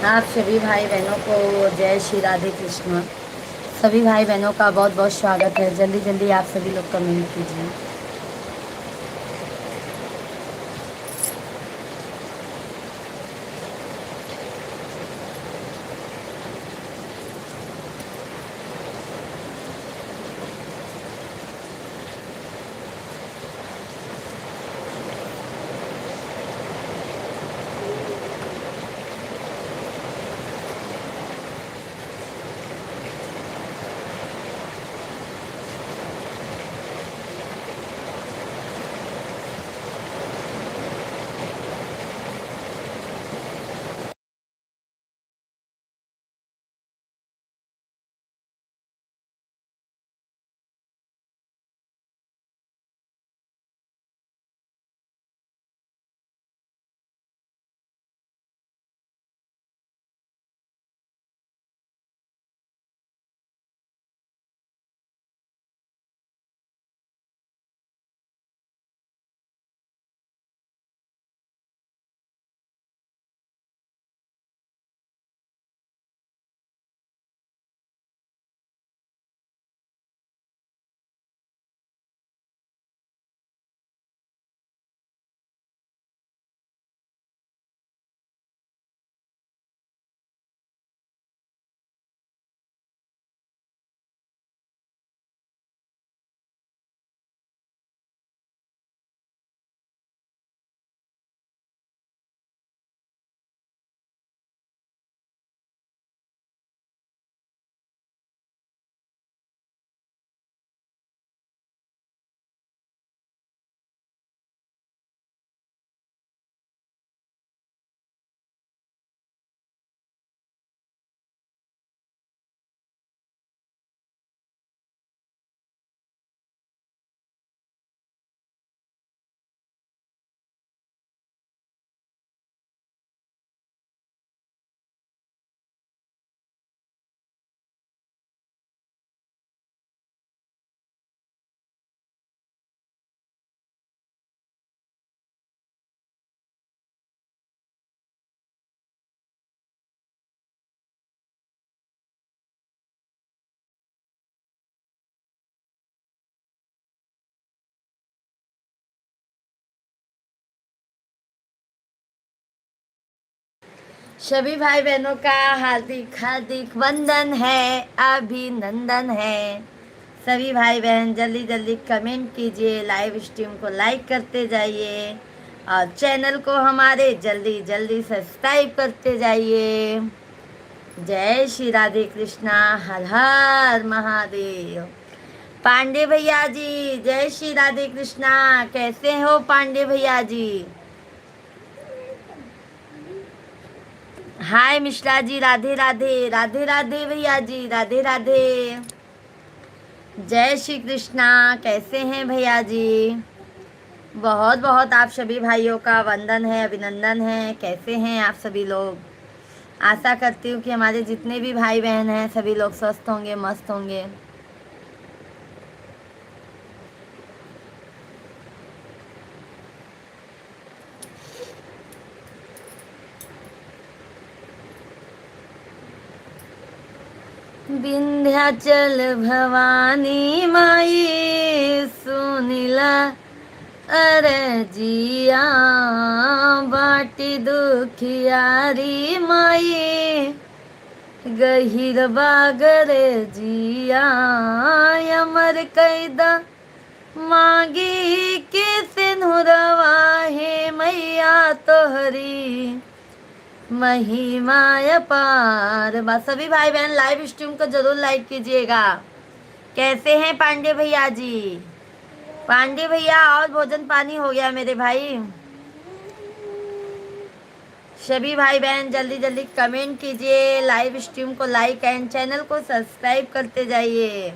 आप सभी भाई बहनों को जय श्री राधे कृष्ण। सभी भाई बहनों का बहुत बहुत स्वागत है। जल्दी जल्दी आप सभी लोग कमेंट कीजिए। सभी भाई बहनों का हार्दिक हार्दिक वंदन है, अभिनंदन है। सभी भाई बहन जल्दी जल्दी कमेंट कीजिए, लाइव स्ट्रीम को लाइक करते जाइए और चैनल को हमारे जल्दी जल्दी सब्सक्राइब करते जाइए। जय श्री राधे कृष्णा, हर हर महादेव। पांडे भैया जी जय श्री राधे कृष्णा, कैसे हो पांडे भैया जी? हाय मिश्रा जी, राधे राधे। राधे राधे भैया जी, राधे राधे। जय श्री कृष्णा, कैसे हैं भैया जी? बहुत बहुत आप सभी भाइयों का वंदन है, अभिनंदन है। कैसे हैं आप सभी लोग? आशा करती हूँ कि हमारे जितने भी भाई बहन हैं सभी लोग स्वस्थ होंगे, मस्त होंगे। विंध्याचल भवानी माई सुनिला अरजिया, बाटी दुखियारी माई गहिर बागर जिया, अमर कैदा मांगी के सिंधुरवा है मैया तोहरी महिमा अपार। बस सभी भाई बहन लाइव स्ट्रीम को जरूर लाइक कीजिएगा। कैसे हैं पांडे भैया जी? पांडे भैया और भोजन पानी हो गया मेरे भाई? सभी भाई बहन जल्दी जल्दी कमेंट कीजिए, लाइव स्ट्रीम को लाइक एंड चैनल को सब्सक्राइब करते जाइए।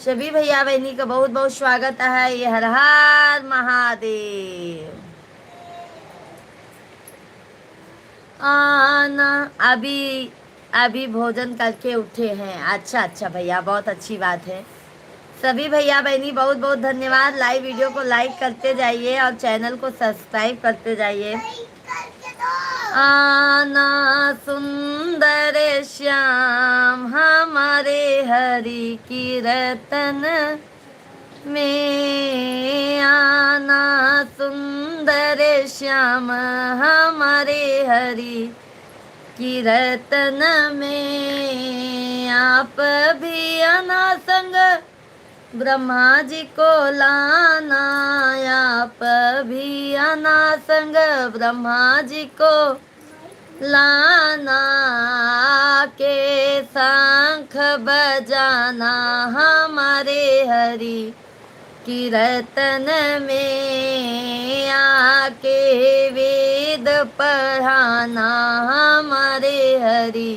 सभी भैया बहनी का बहुत बहुत स्वागत है। ये हर हर महादेव। आना अभी अभी भोजन करके उठे हैं। अच्छा अच्छा भैया, बहुत अच्छी बात है। सभी भैया बहनी बहुत बहुत धन्यवाद। लाइव वीडियो को लाइक करते जाइए और चैनल को सब्सक्राइब करते जाइए। आना सुंदर श्याम हमारे हरि कीर्तन में आना, सुंदर श्याम हमारे हरि कीर्तन में। आप भी आना संग ब्रह्मा जी को लाना, आप भी आना संग ब्रह्मा जी को लाना, के शंख बजाना हमारे हरि कीर्तन में। आके वेद पढ़ाना हमारे हरि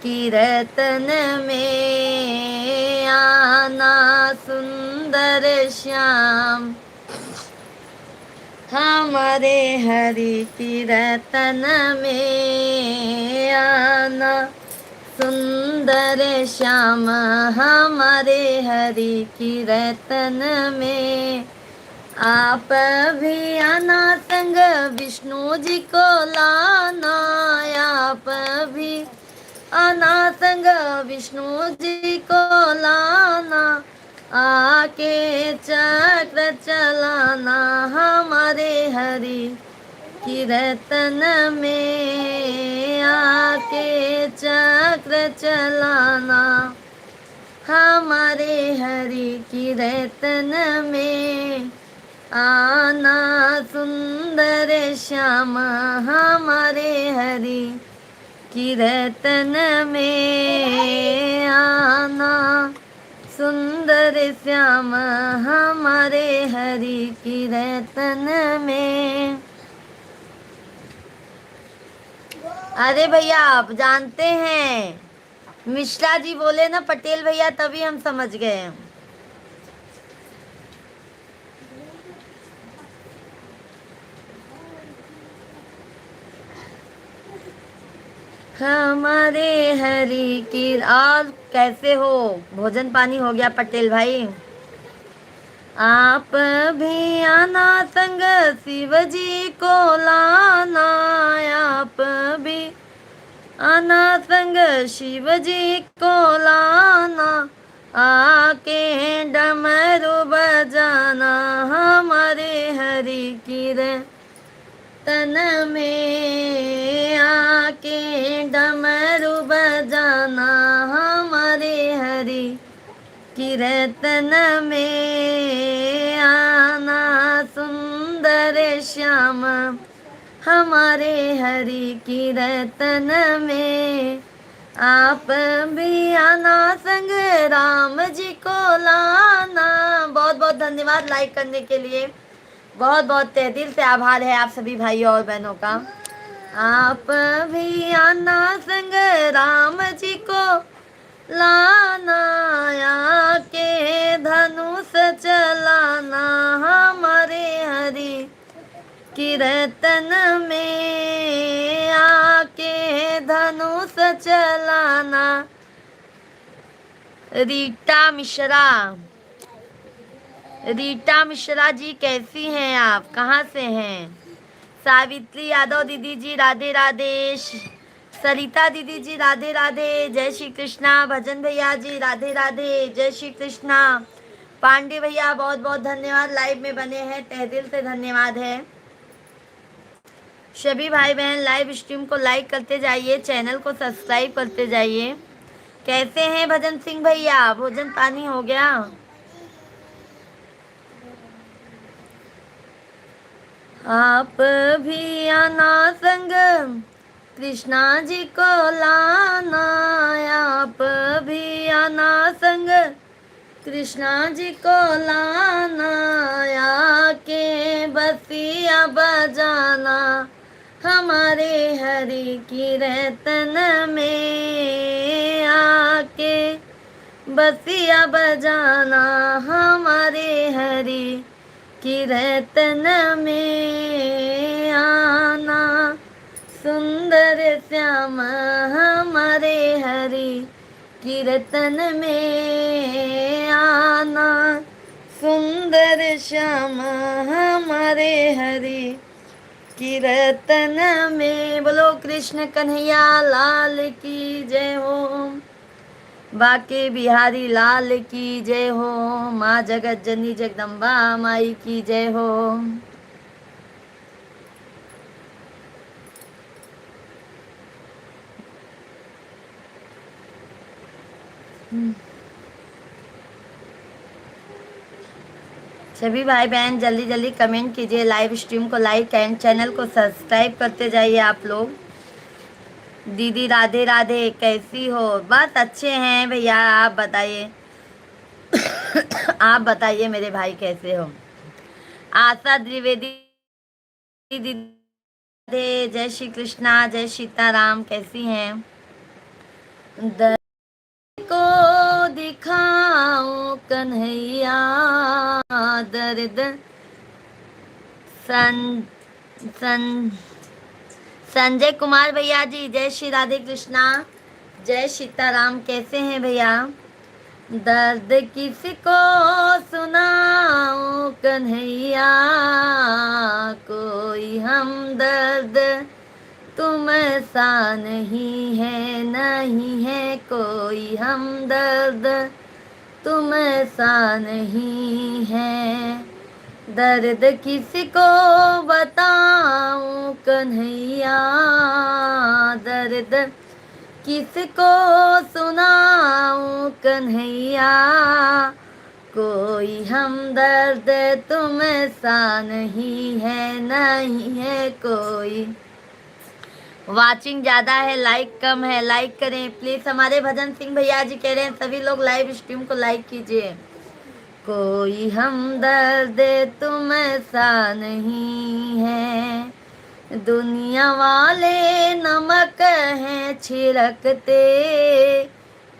कीर्तन में आना, सुंदर श्याम हमारे हरि कीर्तन में आना, सुंदर श्याम हमारे हरि कीर्तन में। आप भी आना संग विष्णु जी को लाना, आप भी आना संग विष्णु जी को लाना, आके चक्र चलाना हमारे हरि कीर्तन में। आके चक्र चलाना हमारे हरि कीर्तन में आना, सुंदर श्याम हमारे हरि कीर्तन में आना, सुंदर श्याम हमारे हरि कीर्तन में। अरे भैया आप जानते हैं, मिश्रा जी बोले ना पटेल भैया, तभी हम समझ गए। हमारे हरि की। और कैसे हो, भोजन पानी हो गया पटेल भाई? आप भी आना संग शिव जी को लाना, आप भी आना संग शिव जी को लाना, आके डमरू बजाना हमारे हरि कीर्तन में। आके डमरू बजाना हमारे हरि कीर्तन में आना, सुंदर श्याम हमारे हरि कीर्तन में। आप भी आना संग राम जी को लाना। बहुत बहुत धन्यवाद लाइक करने के लिए, बहुत बहुत तहे दिल से आभार है आप सभी भाइयों और बहनों का। आप भी आना संग राम जी को लाना, आके धनुष चलाना हमारे हरि कीर्तन में। आके धनुष चलाना। रीटा मिश्रा, रीटा मिश्रा जी कैसी हैं आप, कहाँ से हैं? सावित्री यादव दीदी जी राधे राधे, सरिता दीदी जी राधे राधे, जय श्री कृष्णा। भजन भैया जी राधे राधे, जय श्री कृष्णा। पांडे भैया बहुत बहुत धन्यवाद, लाइव में बने हैं, तहे दिल से धन्यवाद है। सभी भाई बहन लाइव स्ट्रीम को लाइक करते जाइए, चैनल को सब्सक्राइब करते जाइए। कैसे हैं भजन सिंह भैया, भोजन पानी हो गया? आप भी आना संग कृष्णा जी को लाना, आप भी आना संग कृष्णा जी को लाना, आके बसिया बजाना हमारे हरि कीर्तन में। आके बसिया बजाना हमारे हरि कीर्तन में आना, सुंदर श्याम हमारे हरि कीर्तन में आना, सुंदर श्याम हमारे हरि कीर्तन में। बोलो कृष्ण कन्हैया लाल की जय हो। बाके बिहारी लाल की जय हो। माँ जगत जननी जगदम्बा माई की जय हो। सभी भाई बहन जल्दी जल्दी कमेंट कीजिए, लाइव स्ट्रीम को लाइक एंड चैनल को सब्सक्राइब करते जाइए आप लोग। दीदी राधे राधे, कैसी हो? बस अच्छे हैं भैया, आप बताइए। आप बताइए मेरे भाई कैसे हो? आशा द्विवेदी दीदी राधे, जय श्री कृष्णा, जय सीताराम, कैसी हैं? दर्द को दिखाओ कन्हैया, दर्द सन सन संजय कुमार भैया जी, जय श्री राधे कृष्णा, जय सीताराम, कैसे हैं भैया? दर्द किसको सुनाओ कन्हैया, कोई हमदर्द तुम सा नहीं है, नहीं है कोई हमदर्द तुम सा नहीं है। दर्द किसको बताऊं कन्हैया, दर्द किसको सुनाऊं कन्हैया, कोई हमदर्द तुम सा नहीं है, नहीं है कोई। वाचिंग ज़्यादा है, लाइक कम है, लाइक करें प्लीज़। हमारे भजन सिंह भैया जी कह रहे हैं सभी लोग लाइव स्ट्रीम को लाइक कीजिए। कोई हमदर्द तुम सा नहीं है, दुनिया वाले नमक हैं छिड़कते,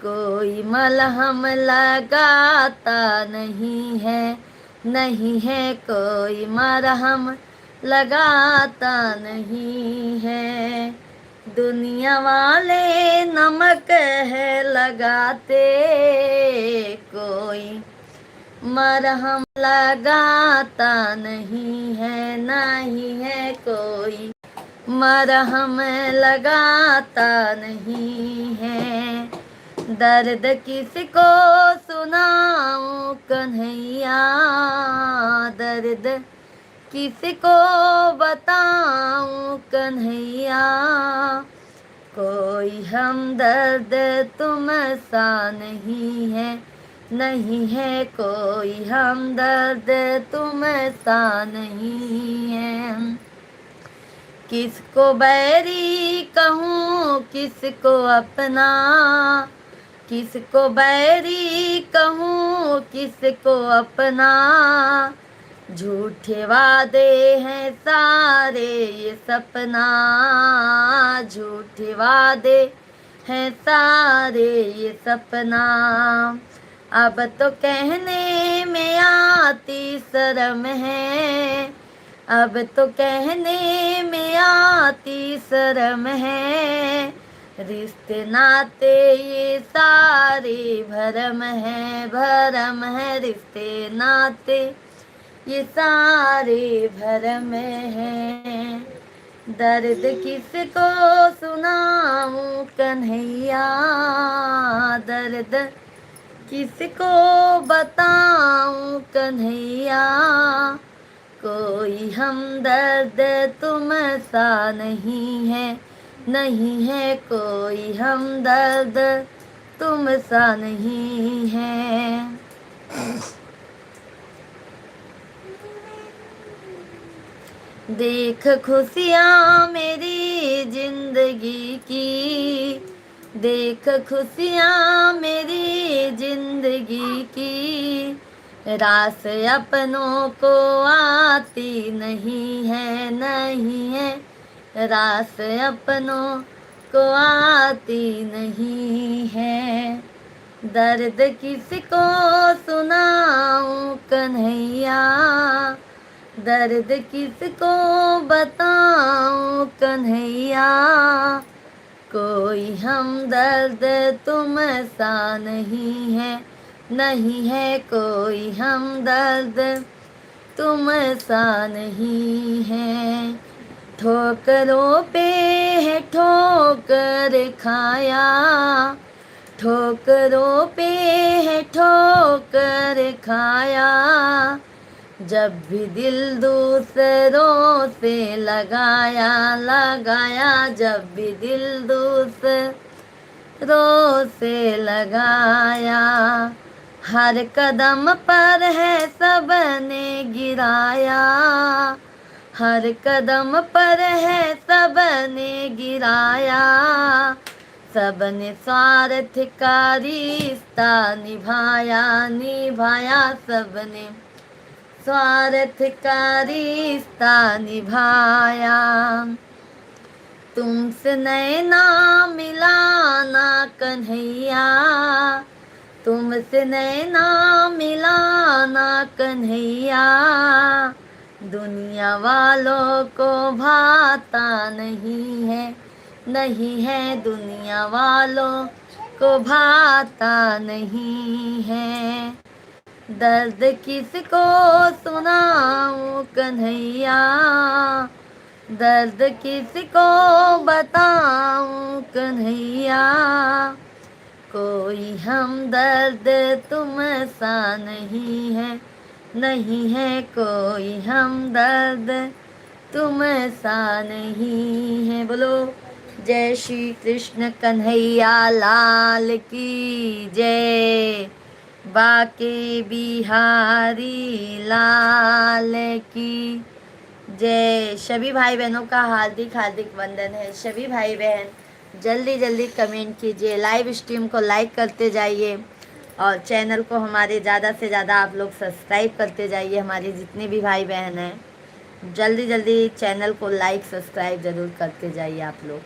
कोई मलहम लगाता नहीं है, नहीं है कोई मरहम लगाता नहीं है। दुनिया वाले नमक है लगाते, कोई मरहम लगाता नहीं है, नहीं है कोई मरहम लगाता नहीं है। दर्द किसको सुनाऊं कन्हैया, दर्द किसको बताऊं कन्हैया, कोई हमदर्द तुम सा नहीं है, नहीं है कोई हमदर्द तुम सा नहीं है। किसको बैरी कहूँ किसको अपना, किसको बैरी कहूँ किसको अपना, झूठे वादे हैं सारे ये सपना, झूठे वादे हैं सारे ये सपना। अब तो कहने में आती शर्म है, अब तो कहने में आती शर्म है, रिश्ते नाते ये सारे भरम है, भरम है रिश्ते नाते ये सारे भरम है। दर्द किसको सुनाऊं कन्हैया, दर्द किसको बताऊं कन्हैया, कोई हमदर्द तुम सा नहीं है, नहीं है कोई हमदर्द तुम सा नहीं है। देख खुशियाँ मेरी जिंदगी की, देख खुशियाँ मेरी जिंदगी की, रास अपनों को आती नहीं है, नहीं है रास अपनों को आती नहीं है। दर्द किसको सुनाऊं कन्हैया, दर्द किसको बताऊं कन्हैया, कोई हमदर्द तुम सा नहीं है, नहीं है कोई हमदर्द तुम सा नहीं है। ठोकरों पे है ठोकर खाया, ठोकरों पे है ठोकर खाया, जब भी दिल दूसरों से लगाया लगाया, जब भी दिल दूसरों से लगाया, हर कदम पर है सबने गिराया, हर कदम पर है सबने गिराया, सबने स्वार्थ का रिश्ता निभाया निभाया, सबने स्वार्थ का रिश्ता निभाया, तुमसे नैना मिलाना कन्हैया, तुमसे नैना मिलाना कन्हैया, दुनिया वालों को भाता नहीं है, नहीं है दुनिया वालों को भाता नहीं है, दर्द किसको सुनाऊं कन्हैया, दर्द किसको बताऊं कन्हैया, कोई हमदर्द तुम सा नहीं है, नहीं है कोई हमदर्द तुम सा नहीं है। बोलो जय श्री कृष्ण कन्हैया लाल की जय, बाके बिहारी लाल की जय। सभी भाई बहनों का हार्दिक हार्दिक वंदन है। सभी भाई बहन जल्दी जल्दी कमेंट कीजिए, लाइव स्ट्रीम को लाइक करते जाइए और चैनल को हमारे ज़्यादा से ज़्यादा आप लोग सब्सक्राइब करते जाइए। हमारे जितने भी भाई बहन हैं जल्दी जल्दी चैनल को लाइक सब्सक्राइब ज़रूर करते जाइए आप लोग।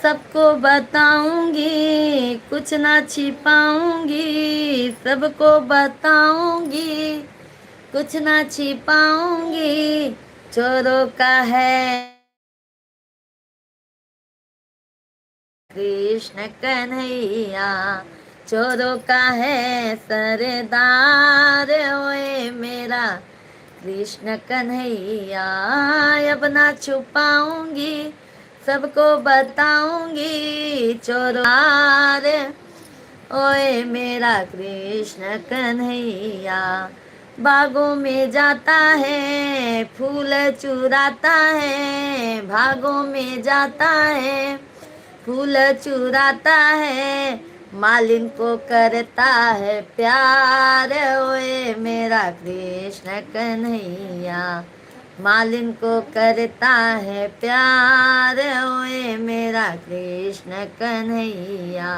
सबको बताऊंगी कुछ ना छिपाऊंगी, सबको बताऊंगी कुछ ना छिपाऊंगी, चोरों का है कृष्ण कन्हैया, चोरों का है सरदार ओए मेरा कृष्ण कन्हैया, अब ना छुपाऊंगी सबको बताऊंगी, चोरार ओए मेरा कृष्ण कन्हैया, बागों में जाता है फूल चुराता है, भागों में जाता है फूल चुराता है, मालिन को करता है प्यार ओए मेरा कृष्ण कन्हैया, मालिन को करता है प्यार ओए मेरा कृष्ण कन्हैया,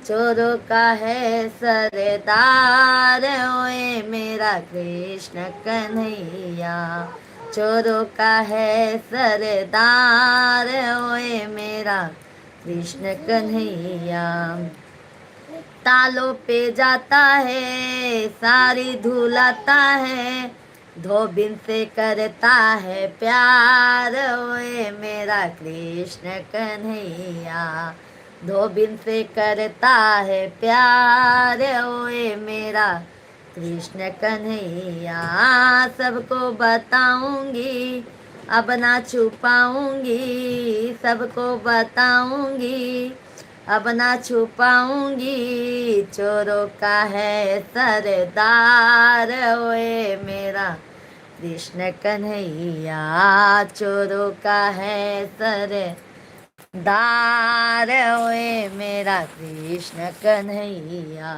चोरों का है सरदार ओए मेरा कृष्ण कन्हैया, चोरों का है सरदार ओए मेरा कृष्ण कन्हैया, तालों पे जाता है सारी धुलाता है, धोबिन से करता है प्यार ओए मेरा कृष्ण कन्हैया, धोबिन से करता है प्यार ओए मेरा कृष्ण कन्हैया, सबको बताऊंगी अब ना छुपाऊंगी, सबको बताऊंगी अब ना छुपाऊंगी, चोरों का है सरदार ओए मेरा कृष्ण कन्हैया, चोरों का है सरदार ओए मेरा कृष्ण कन्हैया,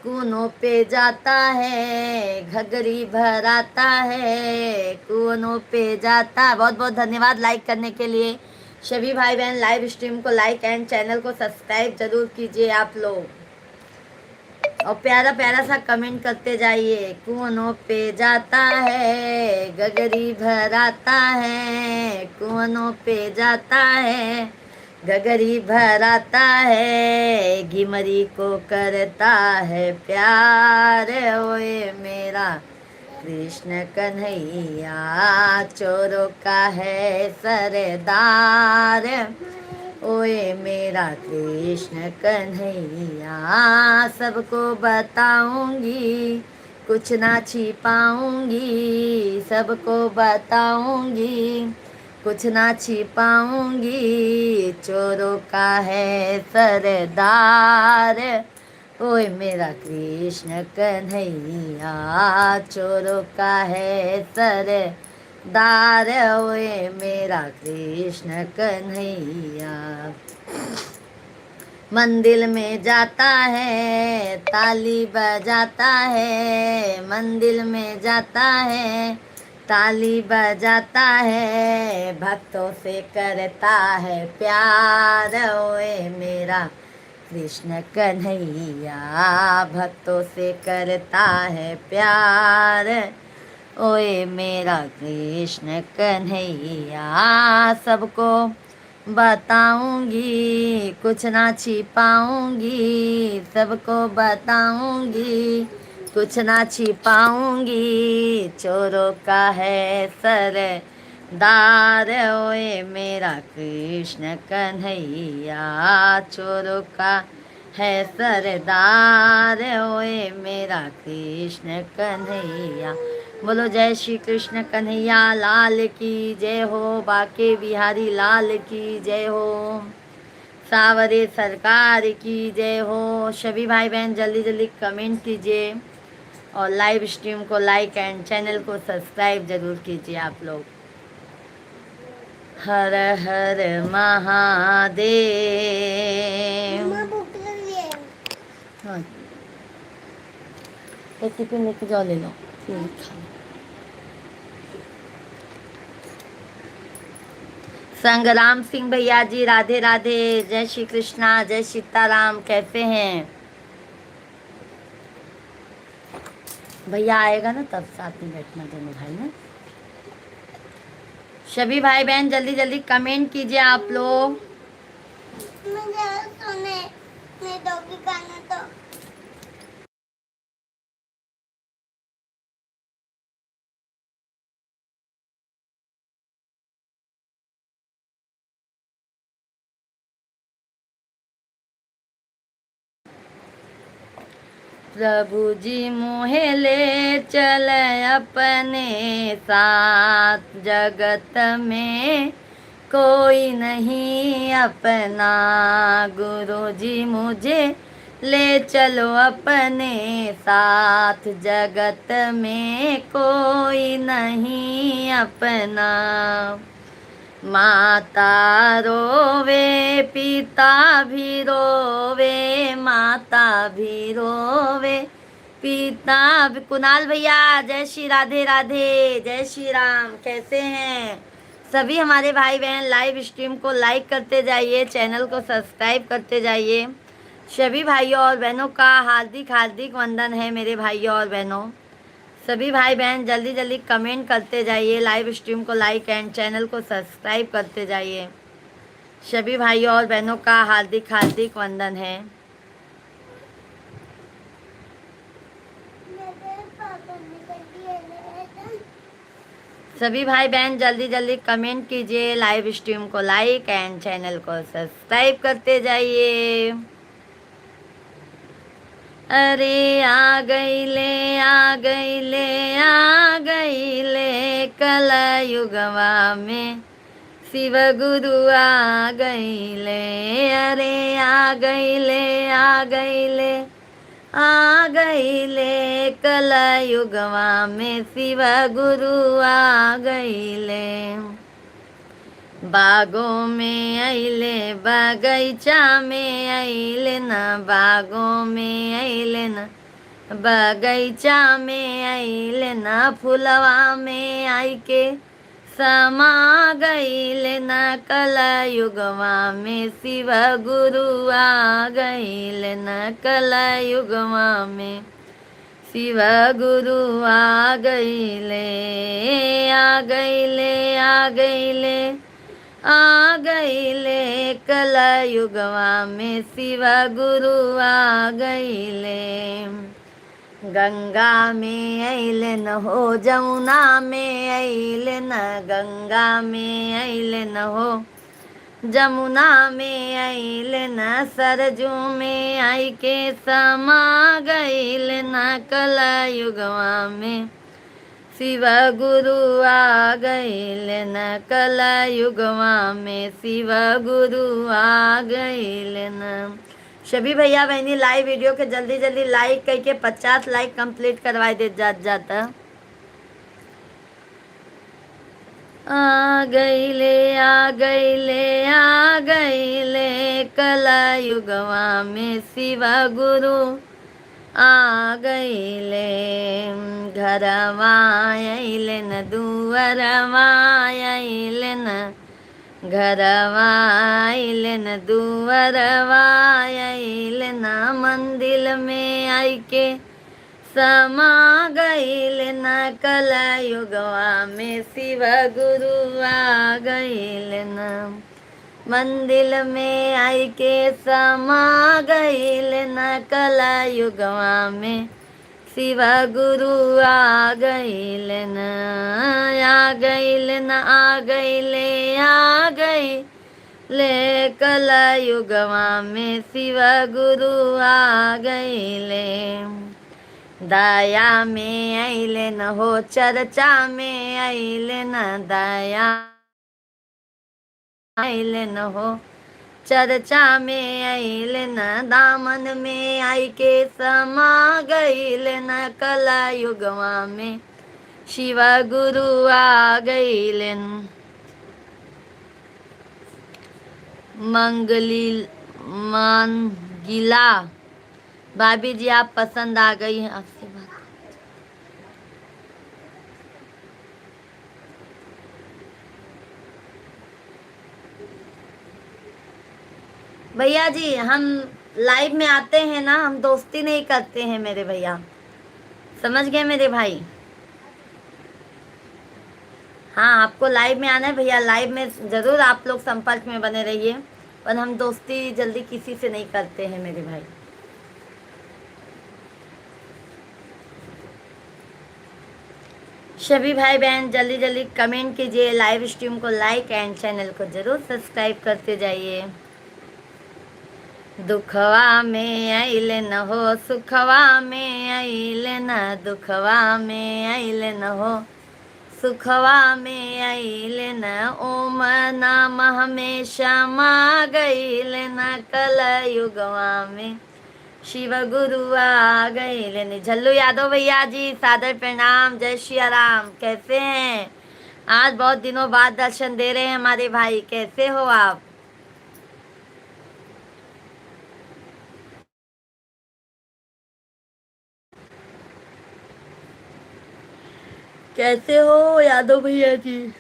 कुनों पे जाता है घगरी भराता है, कुनों पे जाता। बहुत बहुत धन्यवाद लाइक करने के लिए सभी भाई बहन। लाइव स्ट्रीम को लाइक एंड चैनल को सब्सक्राइब जरूर कीजिए आप लोग और प्यारा प्यारा सा कमेंट करते जाइए। कुनों पे जाता है गगरी भराता है, कुनों पे जाता है गगरी भराता है, घिमरी को करता है प्यार ओए मेरा कृष्ण कन्हैया, चोरों का है सरदार। ओए मेरा कृष्ण कन्हैया, सबको बताऊंगी, कुछ ना छिपाऊंगी, सबको बताऊंगी, कुछ ना छिपाऊंगी, चोरों का है सरदार। ओए मेरा कृष्ण कन्हैया, चोरों का है सरदार। ओए मेरा कृष्ण कन्हैया, मंदिर में जाता है ताली बजाता है, मंदिर में जाता है ताली बजाता है, भक्तों से करता है प्यार। ओए मेरा कृष्ण कन्हैया, भक्तों से करता है प्यार। ओए मेरा कृष्ण कन्हैया, सबको बताऊंगी, कुछ ना छिपाऊंगी, सबको बताऊंगी, कुछ ना छिपाऊंगी, चोरों का है सरदार। ओए मेरा कृष्ण कन्हैया, चोरों का है सरदार। ओए मेरा कृष्ण कन्हैया, बोलो जय श्री कृष्ण कन्हैया लाल की जय हो, बाके बिहारी लाल की जय हो, सावरे सरकार की जय हो। सभी भाई बहन जल्दी जल्दी कमेंट कीजिए और लाइव स्ट्रीम को लाइक एंड चैनल को सब्सक्राइब जरूर कीजिए आप लोग। हर हर महादेव। हाँ, एक टिफिन लेके जाओ, ले लो फिर खाना। संग्राम सिंह भैया जी राधे राधे, जय श्री कृष्णा, जय सीताराम, कैसे हैं भैया? आएगा ना तब साथ में बैठना दोनों भाई ना। सभी भाई बहन जल्दी जल्दी कमेंट कीजिए आप लोग। प्रभु जी मोहे ले चल अपने साथ, जगत में कोई नहीं अपना। गुरु जी मुझे ले चलो अपने साथ, जगत में कोई नहीं अपना। माता रोवे पिता भी रोवे, माता भी रोवे पिता भी। कुणाल भैया जय श्री राधे राधे, जय श्री राम, कैसे हैं सभी हमारे भाई बहन? लाइव स्ट्रीम को लाइक करते जाइए, चैनल को सब्सक्राइब करते जाइए। सभी भाइयों और बहनों का हार्दिक हार्दिक वंदन है मेरे भाइयों और बहनों। सभी भाई बहन जल्दी जल्दी कमेंट करते जाइए, लाइव स्ट्रीम को लाइक एंड चैनल को सब्सक्राइब करते जाइए। सभी भाइयों और बहनों का हार्दिक हार्दिक वंदन है। सभी भाई बहन जल्दी जल्दी कमेंट कीजिए, लाइव स्ट्रीम को लाइक एंड चैनल को सब्सक्राइब करते जाइए। अरे आ गई ले, आ गई ले, आ गई ले कल युगवा में शिव गुरु आ गई ले। अरे आ गई ले, आ गई ले, आ गई ले कल युगवा में शिव गुरु आ गई ले। बागों में अइले बगैचा में अइले न, बागों में अइले न, बगैचा में अइले न, फुलवा में आई के समा गइले न, कल युगवा में शिव गुरु आ गइले न, कल युगवा में शिव गुरु आ गइले, आ गइले, आ गइले, आ गइले कल युगवा में शिव गुरु आ गइले। गंगा में अइलन हो, जमुना में अइलन, गंगा में अइलन हो, जमुना में अइलन, सरजू में आई के समा गइलन, कलयुगवा में शिव गुरु आ गइलन, कलयुगवा में शिव गुरु आ गइलन। सभी भैया बहनी लाइव वीडियो के जल्दी जल्दी लाइक करके 50 लाइक कंप्लीट करवाए दे जाता। आ गइले आ गइले आ गइले, कलयुगवा में शिव गुरु आ गइले, घरवा अइलन दुअरवा अइलन, घरवा अइलन दुअरवा अइलन, मंदिर में आई के समा गइलन, कलयुगवा में शिव गुरु आ गइलन, मंदिर में आई के समा गइलन, कलयुगवा में शिव गुरु आ गइलन, आ गइलन आ गइले आ गइले, कलयुगवा में शिव गुरु आ गइले, दया में अइलन हो, चर्चा में अइलन, दया अइलन हो, चर्चा में अइलन, दामन में आई के समा गइलन, कलयुगवा में शिव गुरु आ गइलन। मंगिला भाभी जी आप पसंद आ गई हैं, आपसे बात भैया जी हम लाइव में आते हैं ना, हम दोस्ती नहीं करते हैं मेरे भैया, समझ गए मेरे भाई। हाँ आपको लाइव में आना है भैया, लाइव में ज़रूर आप लोग संपर्क में बने रहिए, पर हम दोस्ती जल्दी किसी से नहीं करते हैं मेरे भाई। सभी भाई बहन जल्दी जल्दी कमेंट कीजिए, लाइव स्ट्रीम को लाइक एंड चैनल को ज़रूर सब्सक्राइब करते जाइए। दुखवा में अइलन हो, सुखवा में अइलन, दुखवा में अइलन हो, सुखवा में अइलन, ओम नमः में क्षमा गइलन, कलयुगवा में शिव गुरु आ गइलन। झल्लू यादव भैया जी सादर प्रणाम, जय श्री राम। कैसे हैं? आज बहुत दिनों बाद दर्शन दे रहे हैं हमारे भाई, कैसे हो आप? कैसे हो यादव भैया जी?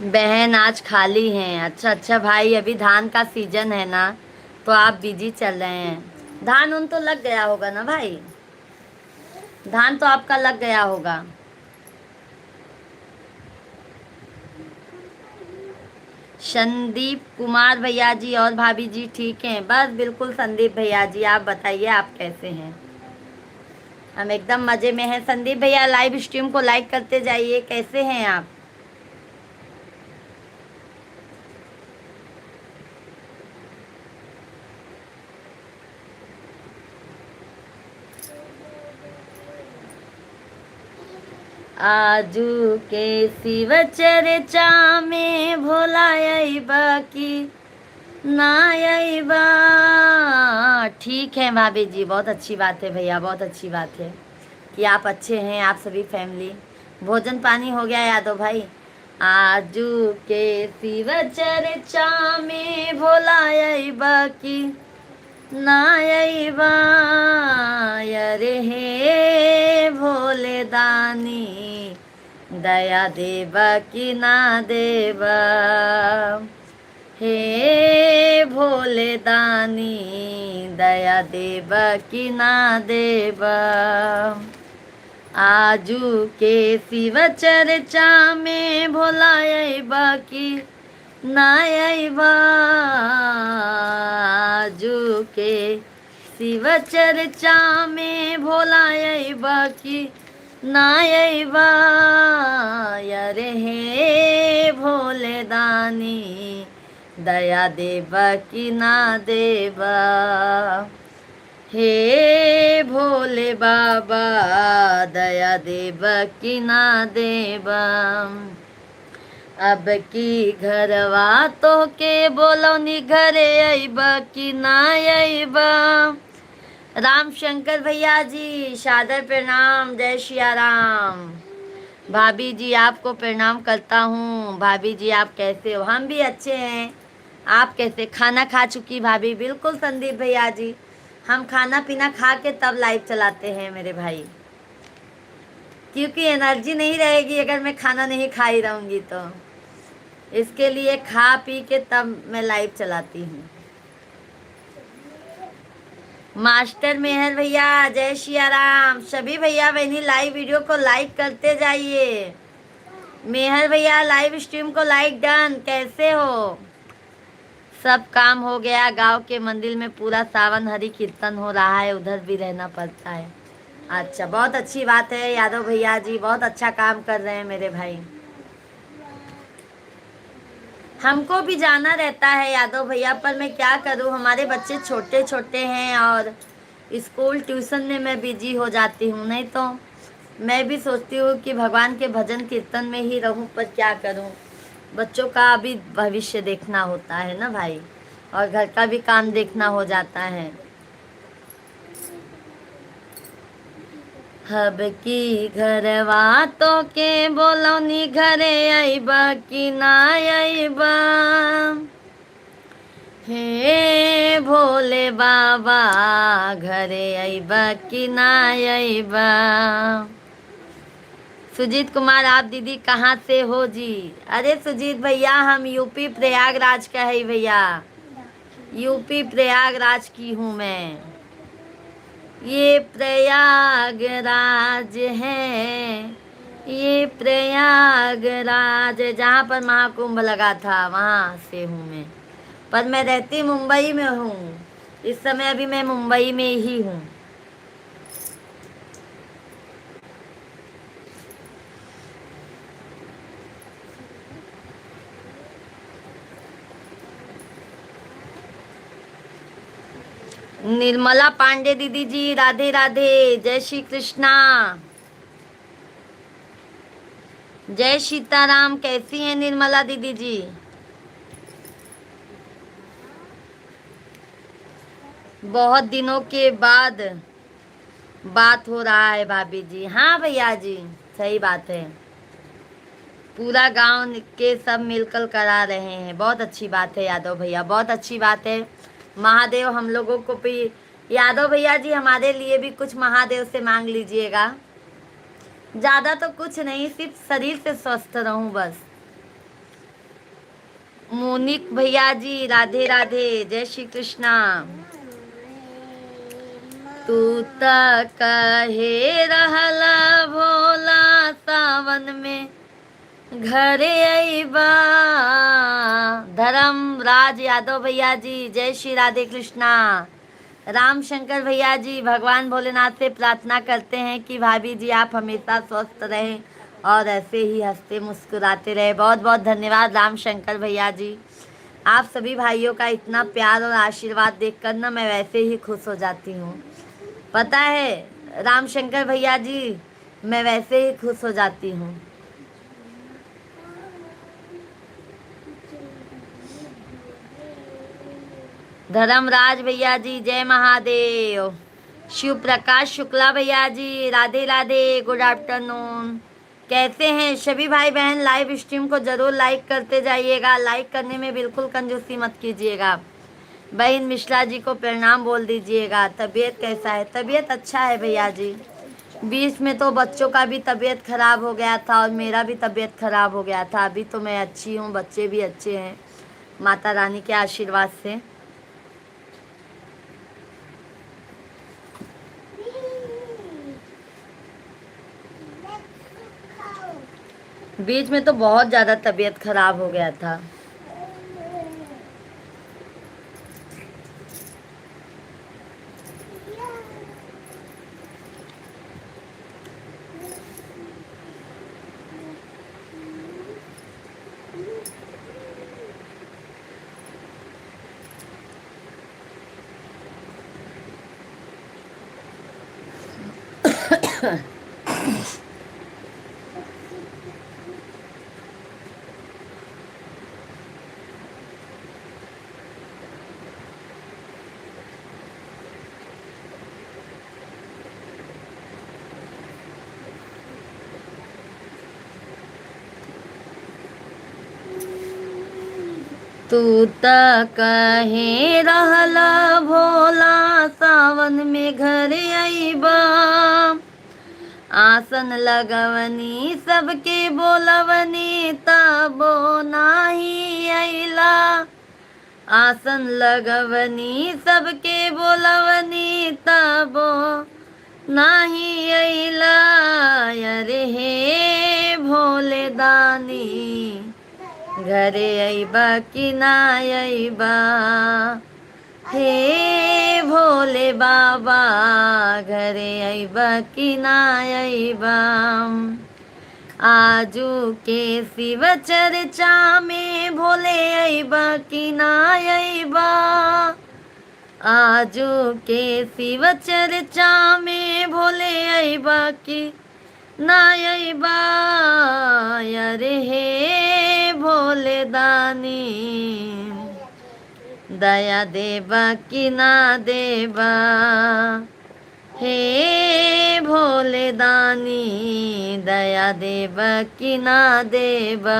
बहन आज खाली हैं। अच्छा अच्छा भाई, अभी धान का सीजन है ना, तो आप बिजी चल रहे हैं। धान उन तो लग गया होगा ना भाई, धान तो आपका लग गया होगा। संदीप कुमार भैया जी और भाभी जी ठीक हैं? बस बिल्कुल संदीप भैया जी, आप बताइए आप कैसे हैं? हम एकदम मज़े में हैं। संदीप भैया लाइव स्ट्रीम को लाइक करते जाइए, कैसे हैं आप? आजू के शिव चर्चा में भोला अइबा की ना अइबा। ठीक है भाभी जी, बहुत अच्छी बात है भैया, बहुत अच्छी बात है कि आप अच्छे हैं, आप सभी फैमिली। भोजन पानी हो गया यादव भाई? आजू के शिव चर्चा में भोला अइबा की नायबा यरे हे भोले दानी दया देवा कि ना देवा हे भोले दानी दया देवा कि ना देवा आजू के शिव चर्चा में भोलायबा की नायबा आजू के शिव चर्चा में भोलायबा की नायबा यरे हे भोले दानी दया देवा कि ना देवा हे भोले बाबा दया देवा कि ना देवा अब की घरवा तो के बोलौनी घरे अइबा कि ना अइबा। राम शंकर भैया जी सादर प्रणाम, जय सिया राम। भाभी जी आपको प्रणाम करता हूँ। भाभी जी आप कैसे हो? हम भी अच्छे हैं। आप कैसे? खाना खा चुकी भाभी? बिल्कुल संदीप भैया जी, हम खाना पीना खा के तब लाइव चलाते हैं मेरे भाई, क्योंकि एनर्जी नहीं रहेगी अगर मैं खाना नहीं खा ही रहूँगी तो। इसके लिए खा पी के तब मैं लाइव चलाती हूँ। मास्टर मेहर भैया जय सिया राम। सभी भैया बहनी लाइव वीडियो को लाइक करते जाइए। मेहर भैया लाइव स्ट्रीम को लाइक डन। कैसे हो? सब काम हो गया। गांव के मंदिर में पूरा सावन हरि कीर्तन हो रहा है, उधर भी रहना पड़ता है। अच्छा, बहुत अच्छी बात है यादव भैया जी, बहुत अच्छा काम कर रहे हैं मेरे भाई। हमको भी जाना रहता है यादव भैया, पर मैं क्या करूं, हमारे बच्चे छोटे छोटे हैं और स्कूल ट्यूशन में मैं बिजी हो जाती हूं। नहीं तो मैं भी सोचती हूँ कि भगवान के भजन कीर्तन में ही रहूं, पर क्या करूं, बच्चों का भी भविष्य देखना होता है ना भाई, और घर का भी काम देखना हो जाता है। हब की घरवा तो के बोलौनी घरे अइबा कि ना अइबा हे भोले बाबा घरे अइबा कि ना अइबा। सुजीत कुमार आप दीदी कहाँ से हो जी? अरे सुजीत भैया हम यूपी प्रयागराज का है भैया, यूपी प्रयागराज की हूँ मैं। ये प्रयागराज है, ये प्रयागराज जहाँ पर महाकुंभ लगा था वहाँ से हूँ मैं, पर मैं रहती मुंबई में हूँ। इस समय अभी मैं मुंबई में ही हूँ। निर्मला पांडे दीदी जी राधे राधे, जय श्री कृष्णा, जय सीताराम। कैसी हैं निर्मला दीदी जी? बहुत दिनों के बाद बात हो रहा है भाभी जी। हाँ भैया जी सही बात है, पूरा गांव के सब मिलकर करा रहे हैं। बहुत अच्छी बात है यादव भैया, बहुत अच्छी बात है। महादेव हम लोगों को भी, यादव भैया जी हमारे लिए भी कुछ महादेव से मांग लीजिएगा। ज्यादा तो कुछ नहीं, सिर्फ शरीर से स्वस्थ रहूं बस। मोनिक भैया जी राधे राधे, जय श्री कृष्णा। तू त कहे रहला भोला सावन में घरे अइबा। धर्म राज यादव भैया जी जय श्री राधे कृष्णा। राम शंकर भैया जी भगवान भोलेनाथ से प्रार्थना करते हैं कि भाभी जी आप हमेशा स्वस्थ रहें और ऐसे ही हंसते मुस्कुराते रहे। बहुत बहुत धन्यवाद राम शंकर भैया जी। आप सभी भाइयों का इतना प्यार और आशीर्वाद देखकर ना मैं वैसे ही खुश हो जाती हूँ। पता है राम शंकर भैया जी, मैं वैसे ही खुश हो जाती हूँ। धर्मराज भैया जी जय महादेव। शिव प्रकाश शुक्ला भैया जी राधे राधे, गुड आफ्टरनून। कैसे हैं सभी भाई बहन? लाइव स्ट्रीम को जरूर लाइक करते जाइएगा, लाइक करने में बिल्कुल कंजूसी मत कीजिएगा। बहन मिश्रा जी को प्रणाम बोल दीजिएगा। तबीयत कैसा है? तबीयत अच्छा है भैया जी। बीच में तो बच्चों का भी तबीयत खराब हो गया था और मेरा भी तबीयत खराब हो गया था। अभी तो मैं अच्छी हूँ, बच्चे भी अच्छे हैं माता रानी के आशीर्वाद से। बीच में तो बहुत ज़्यादा तबीयत खराब हो गया था। तू त कहे रहला भोला सावन में घर अइबा। आसन लगवनी सबके बोलवनी तबो नाही अइला। आसन लगवनी सबके बोलवनी तबो नाही अइला। अरे हे भोले दानी घरे अइबा कि ना अइबा। हे भोले बाबा घरे अइबा कि ना अइबा। आजू के शिव चर्चा में भोले अइबा कि ना अइबा। आजू के शिव चर्चा में भोले अइबा कि ना अइबा। अरे हे भोले दानी दया देबा कि ना देबा। हे भोले दानी दया देबा कि ना देबा।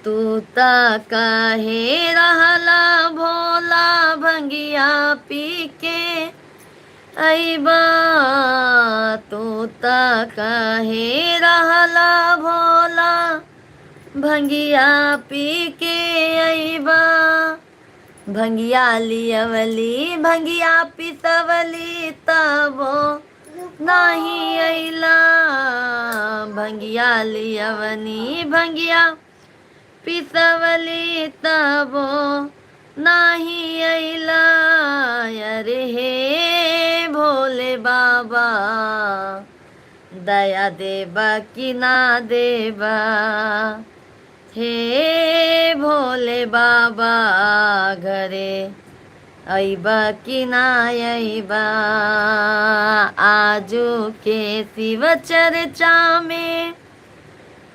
तू त कहे रहला भोला भंगिया पी के अइबा। तू त कहे रहला भोला भंगिया पी के अइबा। भंगिया लियवली भंगिया पिसवली तबो नाही अइला। भंगिया लियवनी भंगिया पिसवली तबो नाही अइला। अरे हे भोले बाबा दया देबा कि ना देबा। हे भोले बाबा घरे अइबा कि ना अइबा। आजू के शिव चर्चा में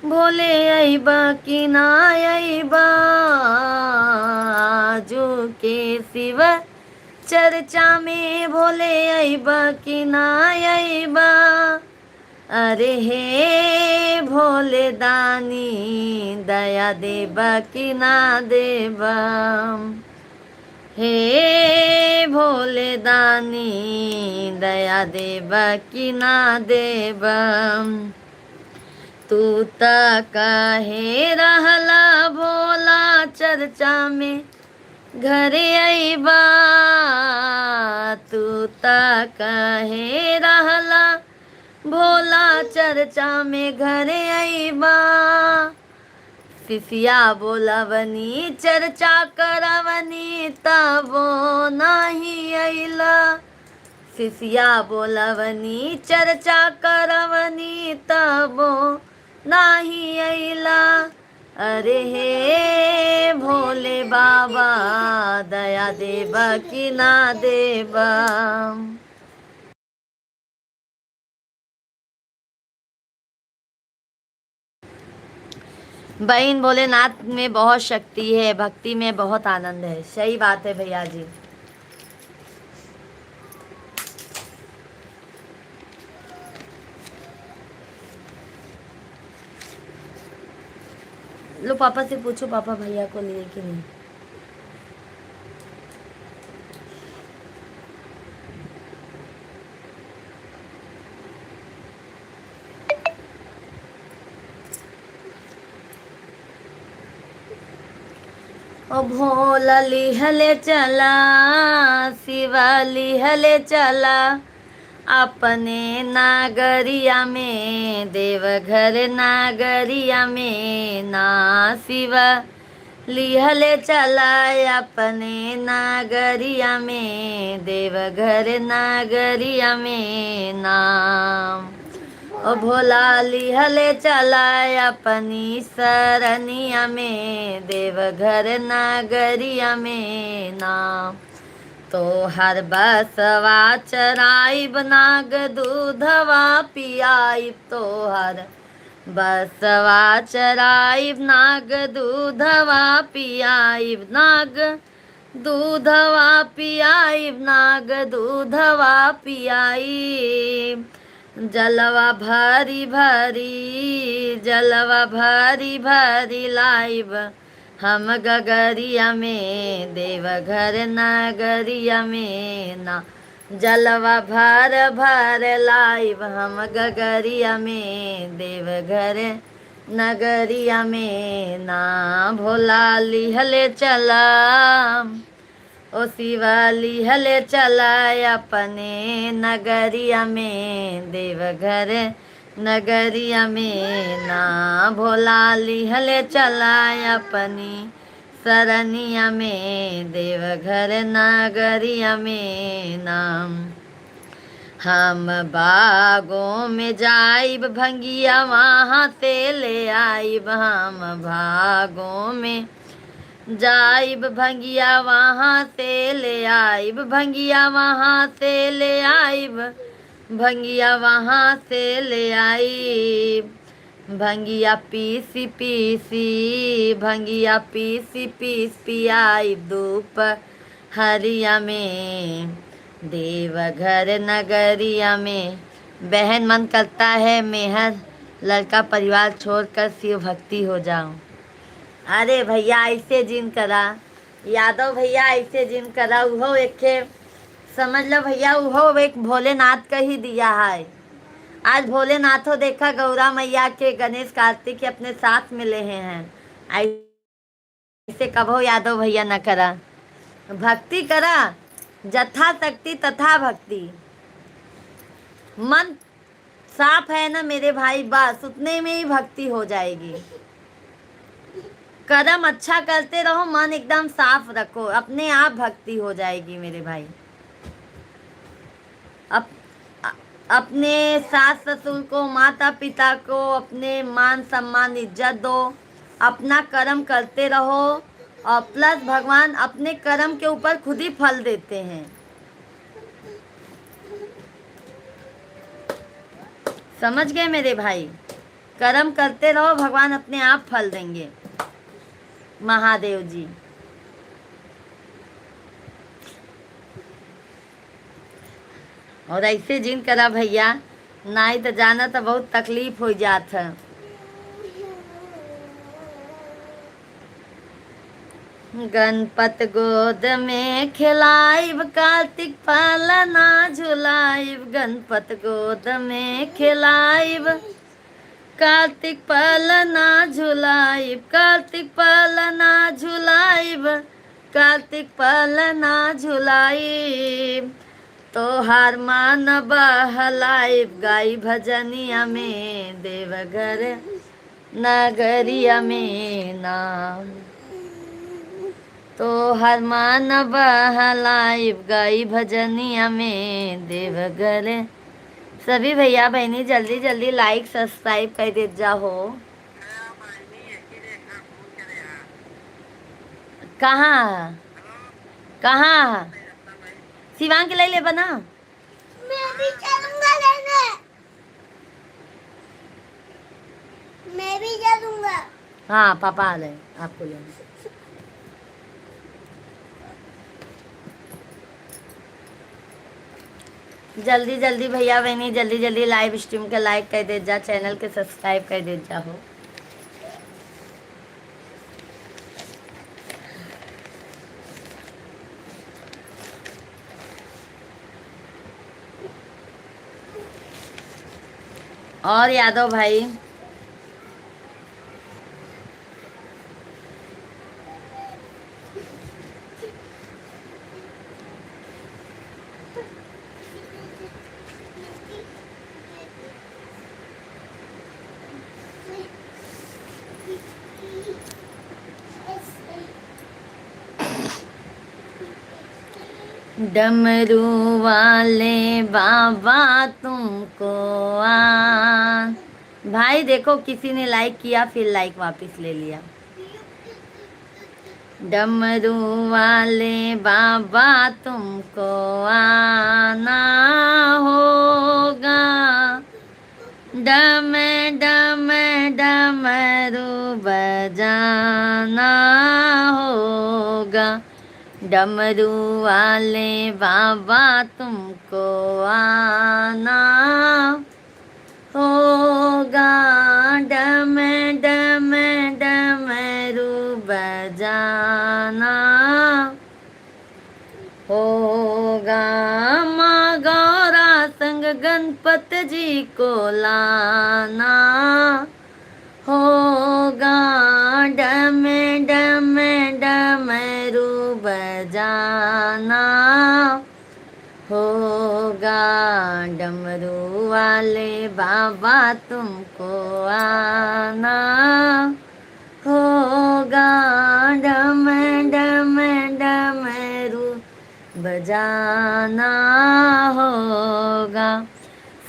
भोले अइबा कि ना अइबा। आजू के शिव चर्चा में भोले अइबा कि ना अइबा। अरे हे भोले दानी दया देबा कि ना देबा। हे भोले दानी दया देबा कि ना देबा। तू त कहे रहला भोला चर्चा में घरे अइबा। तू त कहे रहला भोला चर्चा में घरे अइबा। शिष्या बोलवनी चर्चा करवनी तबो नाही अइला। शिष्या बोलवनी चर्चा करवनी तबो नाही अइला। अरे हे भोले बाबा दया देबा कि ना देबा। बहन भोलेनाथ में बहुत शक्ति है, भक्ति में बहुत आनंद है। सही बात है भैया जी। लो पापा से पूछो, पापा भैया को लिए कि नहीं। ओ भोला लिहले चला, शिवा लिहले चला, अपने नागरिया में, देवघर नागरिया में ना, शिवा लिहले चला अपने नागरिया में, देवघर नागरिया में नाम। ओ भोला लिहले चला अपनी सरनिया में, देवघर नागरिया में नाम। तो हर बसवा चराइब, नाग दूधवा पियाइब, तो हर बसवा चराइब, नाग दूधवा पियाइब, नाग दूधवा पियाइब, नाग दूधवा पियाइब। जलवा भरी भरी, जलवा भरी भरी लाइब, हम गगरिया में, देवघर नगरिया में ना। जलवा भर भर लाइब, हम गगरिया में, देवघर नगरिया में ना। भोला लिहले चला, ओ शिवा लिहले चला अपने नगरिया में, देवघर नगरिया में ना। भोला लिहले चला अपनी सरनिया में, देवघर नगरिया में नाम। हम बागों में जाइब, भंगिया वहाँ से ले आइब, हम भागों में जाइब, भंगिया वहाँ से ले आइब, भंगिया वहाँ से ले आइब, भंगिया वहाँ से ले आइब। भंगिया पीसी पीसी, भंगिया पीसी पीस पियाइब, धूप हरिया में, देवघर नगरिया में। बहन मन करता है मेहर लड़का परिवार छोड़कर शिव भक्ति हो जाऊं। अरे भैया ऐसे जिन करा, यादव भैया ऐसे जिन करा, उहो एक समझ लो भैया, उहो एक भोलेनाथ का ही दिया है। आज भोलेनाथों देखा गौरा मैया के गणेश कार्तिक अपने साथ मिले हैं। ऐसे कभो यादव भैया न करा, भक्ति करा, जथा शक्ति तथा भक्ति। मन साफ है ना मेरे भाई, बस उतने में ही भक्ति हो जाएगी। कर्म अच्छा करते रहो, मन एकदम साफ रखो, अपने आप भक्ति हो जाएगी मेरे भाई। अपने सास ससुर को, माता पिता को अपने मान सम्मान इज्जत दो, अपना कर्म करते रहो, और प्लस भगवान अपने कर्म के ऊपर खुद ही फल देते हैं। समझ गए मेरे भाई, कर्म करते रहो, भगवान अपने आप फल देंगे, महादेव जी। और ऐसे जिन करा भैया, नहीं तो जाना तो बहुत तकलीफ हो जात है। गणपत गोद में खिलाइब, कार्तिक पालना झुलाइब, गणपत गोद में खिलाइब, कार्तिक पालना झुलाइब, कार्तिक पालना झुलाइब, कार्तिक पालना झुलाइब। तो हार मान बहलाइब, गाई भजनिया में, देवघर नगरिया में नाम। तो हर मान बहलाइब, गाई भजनिया में, देवघर। सभी भैया बहनी जल्दी जल्दी लाइक सब्सक्राइब कर दे जाओ। कहाँ कहाँ शिवांग ले ले बना, मैं भी चलूंगा लेने, मैं भी चलूंगा। हाँ पापा आ रहे आपको लेने। जल्दी जल्दी भैया बहनी जल्दी जल्दी लाइव स्ट्रीम के लाइक कर दे जा, चैनल के सब्सक्राइब कर दे जा हो। और यादव भाई डमरू वाले बाबा तुमको आ। भाई देखो किसी ने लाइक किया, फिर लाइक वापस ले लिया। डमरू वाले बाबा तुमको आना होगा, डम डम डमरू बजाना होगा। डमरू वाले बाबा तुमको आना होगा, डम डम डमरू बजाना होगा। माँ गौरा संग गणपत जी को लाना होगा, डम डम डमरू बजाना होगा। डमरू वाले बाबा तुमको आना होगा, डम डम डमरू बजाना होगा।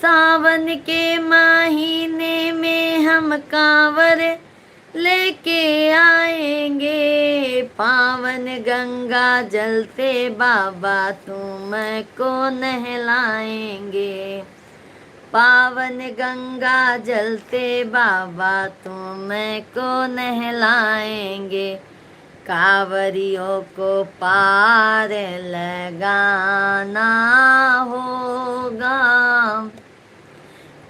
सावन के महीने में हम कांवर लेके आएंगे, पावन गंगा जल से बाबा तुमको नहलाएंगे। पावन गंगा जल से बाबा तुमको नहलाएंगे। कांवरियों को पार लगाना होगा,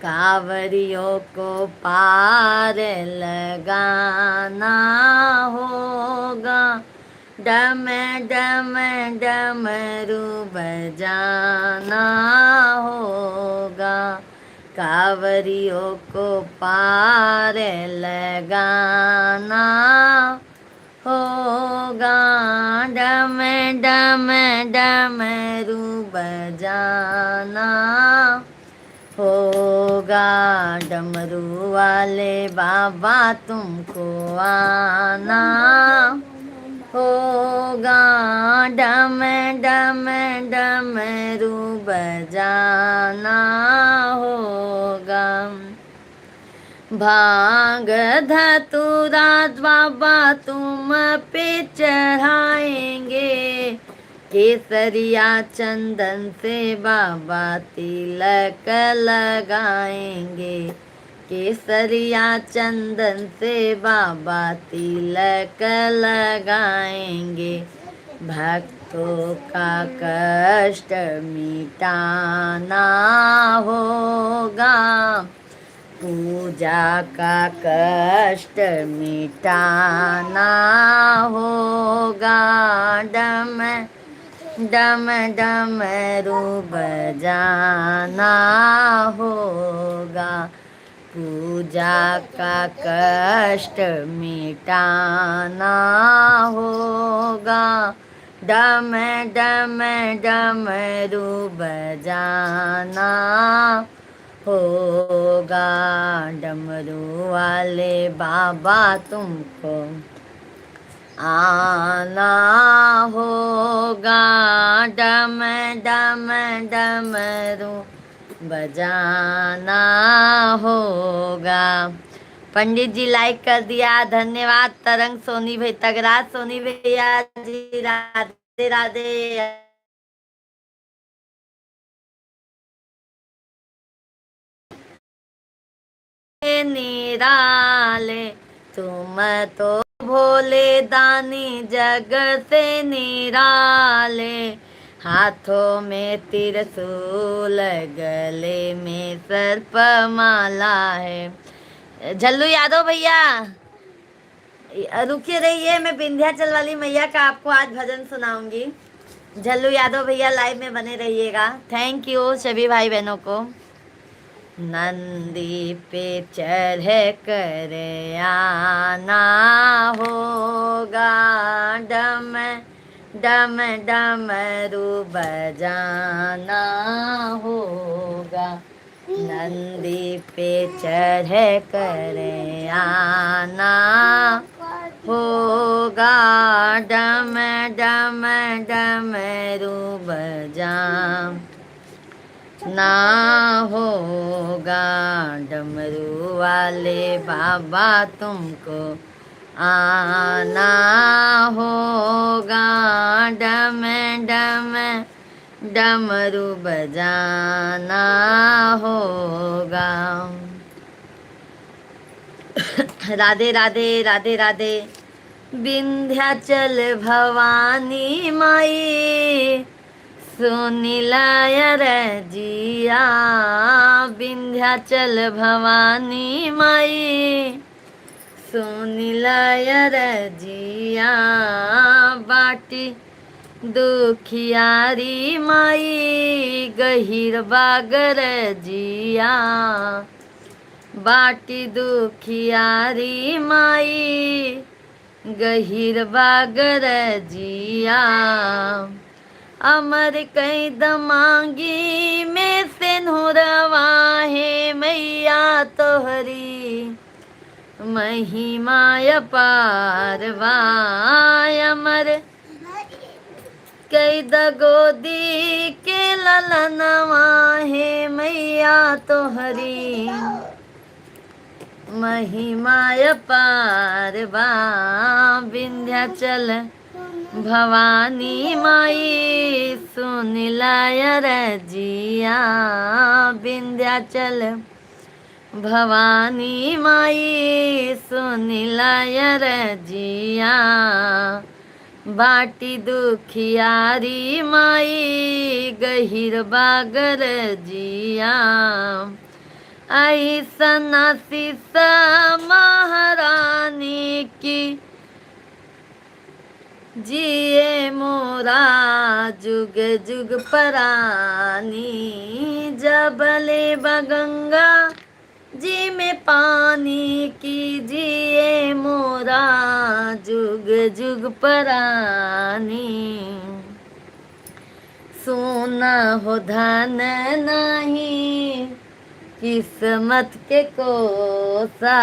कांवरियों को पार लगाना होगा। डम डम डमरू बजाना होगा, कांवरियों को पार लगाना होगा। डम डम डमरू बजाना होगा। डमरू वाले बाबा तुमको आना होगा, डम डम डमरू बजाना होगा। भांग धतूरा बाबा तुम पे चढ़ाएंगे, केसरिया चंदन से बाबा तिलक लगाएंगे। केसरिया चंदन से बाबा तिलक लगाएंगे। भक्तों का कष्ट मिटाना होगा, पूजा का कष्ट मिटाना होगा। डम डम डमरू बजाना होगा, पूजा का कष्ट मिटाना होगा। डम डम डमरू बजाना होगा। डमरू वाले बाबा तुमको आना होगा, डम डम डमरू बजाना होगा। पंडित जी लाइक कर दिया, धन्यवाद। तरंग सोनी भाई, तगराज सोनी भैया जी, राधे राधे। निराले तुम तो भोले दानी जग से निराले, हाथों में त्रिशूल गले में सर्प माला है। झल्लू यादव भैया रुके रहिए, मैं विंध्याचल वाली मैया का आपको आज भजन सुनाऊंगी। झल्लू यादव भैया लाइव में बने रहिएगा। थैंक यू सभी भाई बहनों को। नंदी पे चढ़ कर आना होगा, डम डम डमरू बजाना होगा। नंदी पे चढ़ कर आना होगा, डम डम डमरू बजाना होगा। डमरू वाले बाबा तुमको आना होगा, डम डम डमरू बजाना होगा। राधे राधे राधे राधे। विंध्याचल भवानी माई सुनिलाय रजिया, विंध्याचल भवानी माई सुनिलाय रजिया। बाटी दुखियारी माई गहिर बागर जिया, बाटी दुखियारी माई गहिर बागर जिया। अमर कई दमांगी में से नूरवा है मैया तोहरी महिमा अपारवा। अमर कई दगोदी के ललनवा है मैया तोहरी महिमा अपारवा। विंध्याचल भवानी माई सुनिलाय रजिया, विंध्याचल भवानी माई सुनिलाय रजिया। बाटी दुखियारी माई गहिर बागर जिया। ऐसन आशीष महारानी की जिए मोरा जुग जुग परानी। जबले बगंगा जी में पानी की जिए मोरा जुग जुग परानी। सोना हो धन नहीं किस्मत के कोसा,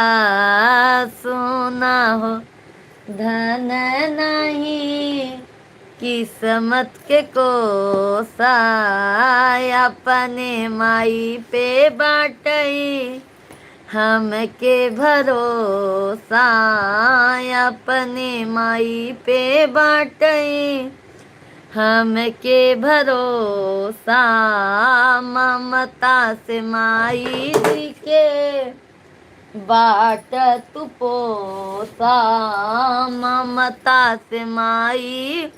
सोना हो धन नहीं किस्मत के कोसा। अपने माई पे बाटई हमके भरोसा, अपने माई पे बाटई हमके भरोसा। ममता से माई जी के बाट तू पोसा, ममता से माई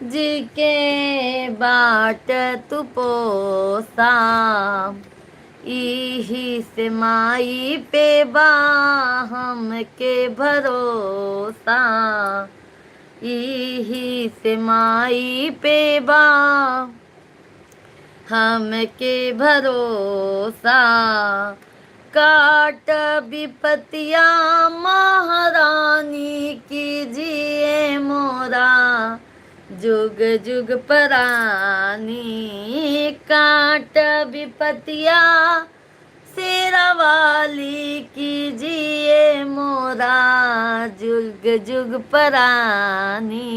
जी के बाट तू पोसा। इही से माई पे बा हमके भरोसा, इही से माई पे बा हमके भरोसा। काट विपतिया महारानी की जिए मोरा जुग जुग परानी। काट विपतिया शेरा वाली की जिए मोरा जुग जुग परानी।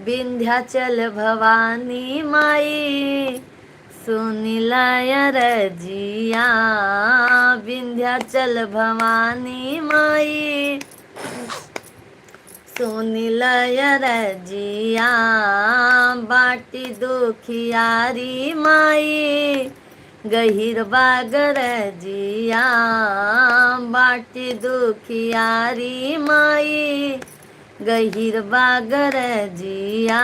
विंध्याचल भवानी माई सुनिलाय रजिया, विंध्याचल भवानी माई सुनिलाय रजिया। बाटी दुखियारी माई गहिर बागर जिया, बाटी दुखियारी माई गहिर बागर जिया।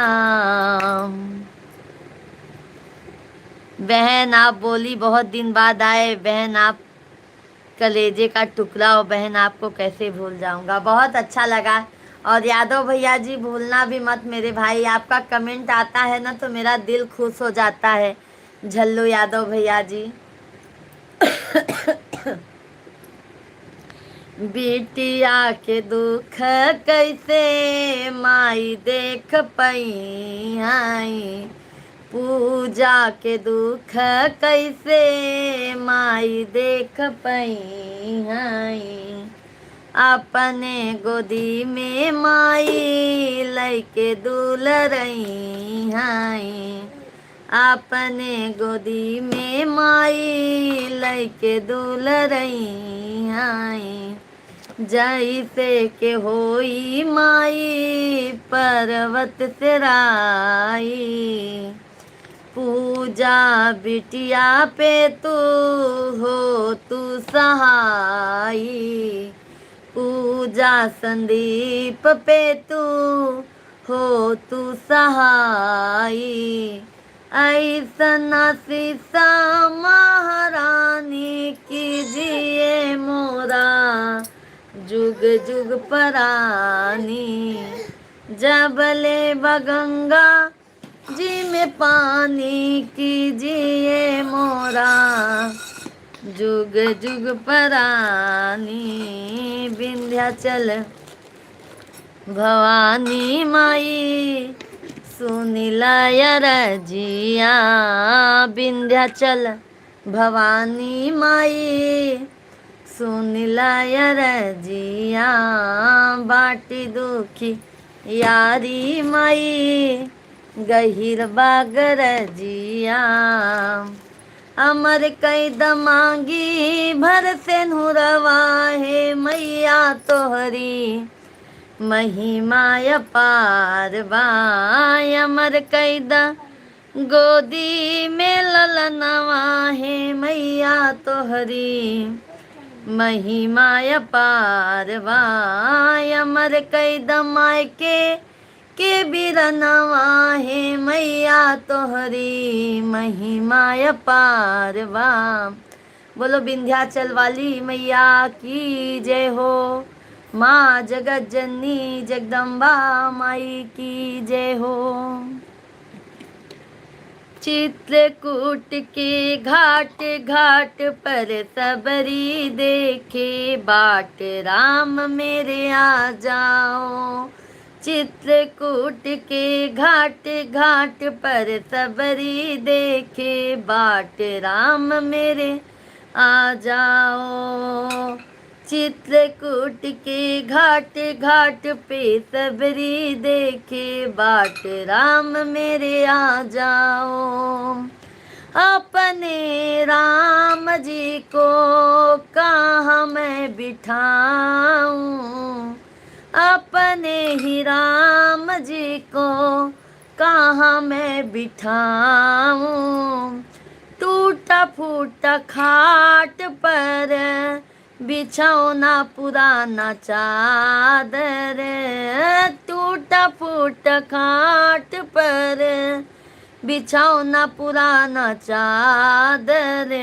बहन आप बोली बहुत दिन बाद आए, बहन आप कलेजे का टुकड़ा हो बहन, आपको कैसे भूल जाऊंगा। बहुत अच्छा लगा। और यादव भैया जी भूलना भी मत मेरे भाई, आपका कमेंट आता है ना तो मेरा दिल खुश हो जाता है। झल्लू यादव भैया जी बिटिया के दुख कैसे माई देख पई आई, पूजा के दुख कैसे माई देख पई आई, अपने गोदी में माई लैके दुलरई आई, अपने गोदी में माई लैके दुलरई आई, जैसे के होई माई पर्वत से राई, पूजा बिटिया पे तू हो तू सहाई, पूजा संदीप पे तू हो तू सहाई, ऐसा शीसा महारानी कीजिए मोरा जुग जुग परानी, जबले बगंगा जी में पानी कीजिए मोरा जुग जुग परानी, विंध्याचल भवानी माई सुनिला रजिया, विंध्याचल भवानी माई सुनिला रजिया, बाटी दुखी यारी माई गहिर बागर जिया, अमर कैद मांगी भर से नुरवा है मैया तोहरी महिमा अपार बा, अमर कैद गोदी में ललनवा है मैया तोहरी महिमा अपार बा, अमर कैद मायके के बिरनवा है मैया तोहरी महिमा अपार बा, बोलो विंध्याचल वाली मैया की जय हो, माँ जगत जननी जगदम्बा माई की जय हो। चित्रकूट के घाट घाट पर सबरी देखे बाट, राम मेरे आ जाओ, चित्रकूट के घाट घाट पर सबरी देखे बाट, राम मेरे आ जाओ, चित्रकूट के घाट घाट पे सबरी देखे बाट, राम मेरे आ जाओ, अपने राम जी को कहाँ मैं बिठाऊं, अपने ही राम जी को कहाँ मैं बिठाऊं, टूटा फूटा खाट पर बिछौना पुराना चादर, टूटा फूटा खाट पर बिछौना पुराना चादर,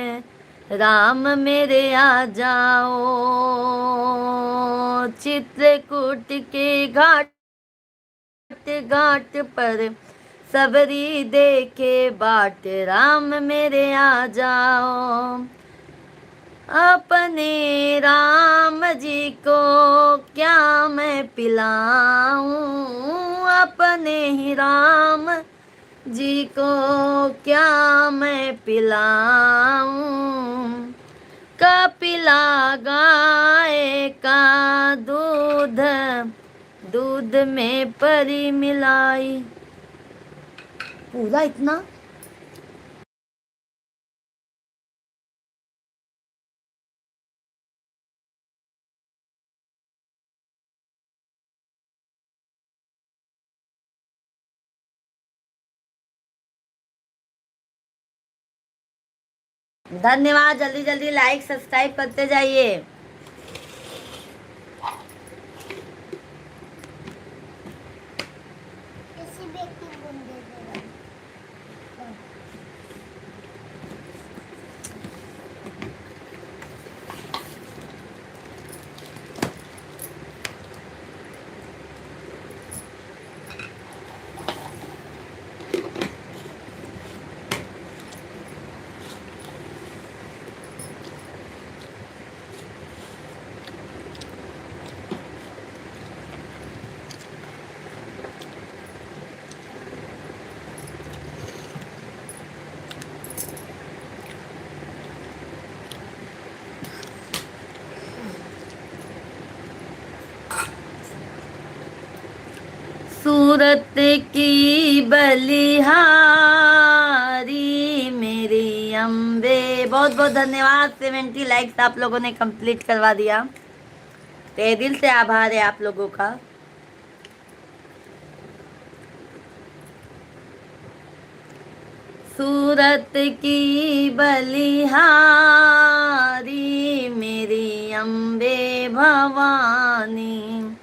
राम मेरे आ जाओ, चित्रकूट के घाट घाट पर सबरी देखे बाट, राम मेरे आ जाओ, अपने राम जी को क्या मैं पिलाऊं, अपने ही राम जी को क्या मैं पिलाऊं, कपिला गाय का दूध दूध में परी मिलाई, पूरा इतना धन्यवाद। जल्दी जल्दी लाइक सब्सक्राइब करते जाइए। सूरत की बलिहारी मेरी अम्बे। बहुत बहुत धन्यवाद। 70 लाइक्स आप लोगों ने कंप्लीट करवा दिया, तहे दिल से आभार है आप लोगों का। सूरत की बलिहारी मेरी अम्बे भवानी।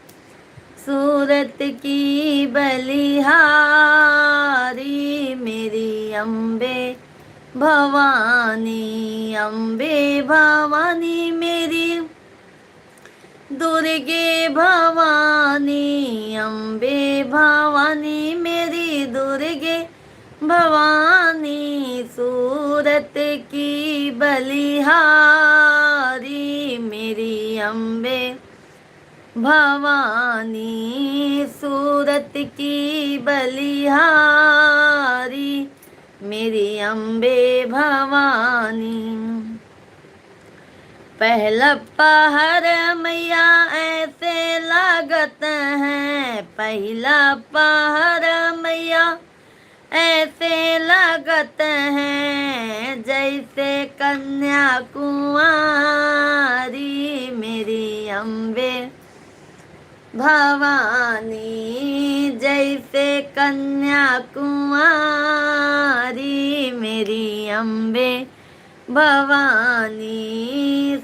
सूरत की बलिहारी मेरी अम्बे भवानी। अम्बे भवानी मेरी दुर्गे भवानी। अम्बे भवानी मेरी दुर्गे भवानी। सूरत की बलिहारी मेरी अम्बे भवानी। सूरत की बलिहारी मेरी अम्बे भवानी। पहला पहर मैया ऐसे लागत है। पहला पहर मैया ऐसे लागत है, जैसे कन्याकुमारी मेरी अम्बे भवानी। जैसे कन्याकुमारी मेरी अम्बे भवानी।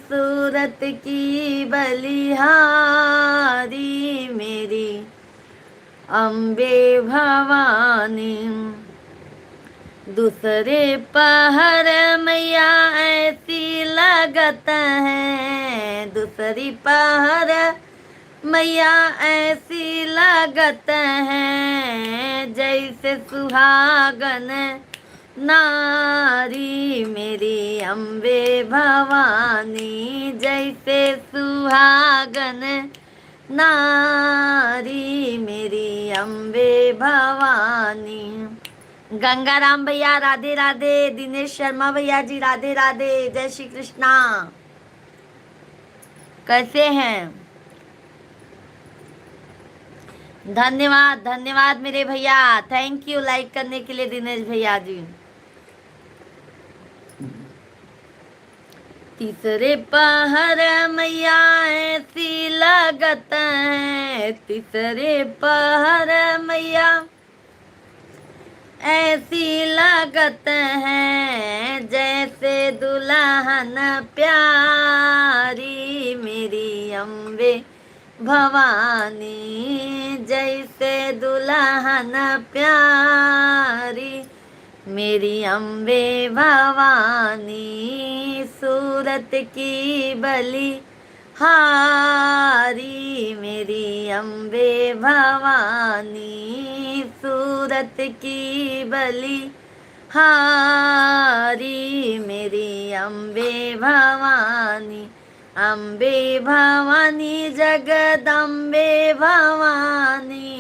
सूरत की बलिहारी मेरी अम्बे भवानी। दूसरे पहर मैया ऐसी लागत है। दूसरी पहर मैया ऐसी लागत है, जैसे सुहागन नारी मेरी अम्बे भवानी। जैसे सुहागन नारी मेरी अम्बे भवानी। गंगाराम भैया राधे राधे। दिनेश शर्मा भैया जी राधे राधे। जय श्री कृष्णा। कैसे हैं? धन्यवाद धन्यवाद मेरे भैया। थैंक यू लाइक करने के लिए दिनेश भैया जी। तीसरे पहर मैया ऐसी लागत है। तीसरे पहर मैया ऐसी लागत है, जैसे दुल्हन प्यारी मेरी अम्बे भवानी। जैसे दुल्हन प्यारी मेरी अम्बे भवानी। सूरत की बलि हारी मेरी अम्बे भवानी। सूरत की बलि हारी मेरी अम्बे भवानी। अम्बे भवानी जगदम्बे भवानी।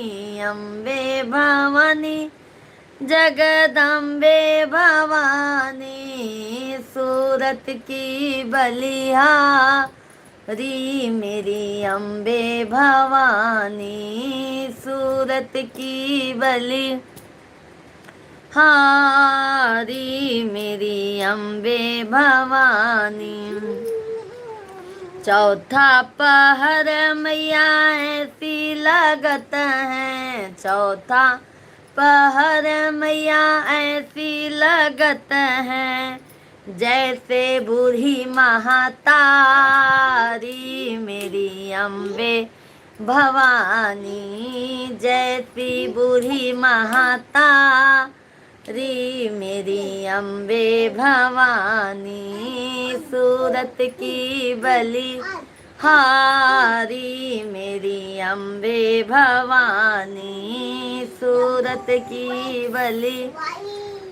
अम्बे भवानी जगदम्बे भवानी। सूरत की बलिहारी मेरी अम्बे भवानी। सूरत की बलिहारी मेरी अम्बे भवानी। चौथा पहर मैया ऐसी लागत है। चौथा पहर मैया ऐसी लागत है, जैसे बूढ़ी महातारी मेरी अम्बे भवानी। जैसी बूढ़ी महातारी मेरी अम्बे भवानी। सूरत की बलि हारी मेरी अम्बे भवानी। सूरत की बलि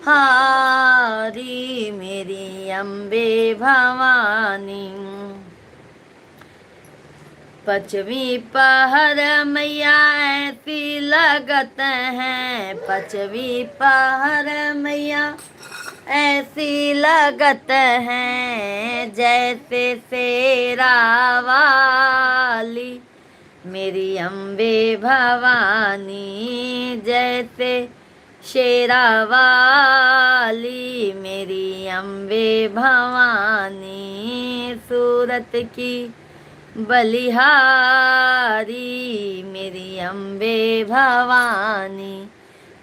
हारी मेरी अम्बे भवानी। पचवी पहर मैया ऐसी लागत है। पचवी पहर मैया ऐसी लागत है, जैसे शेरा वाली मेरी अम्बे भवानी जैसे शेरा वाली, मेरी अम्बे भवानी सूरत की बलिहारी, मेरी अम्बे भवानी।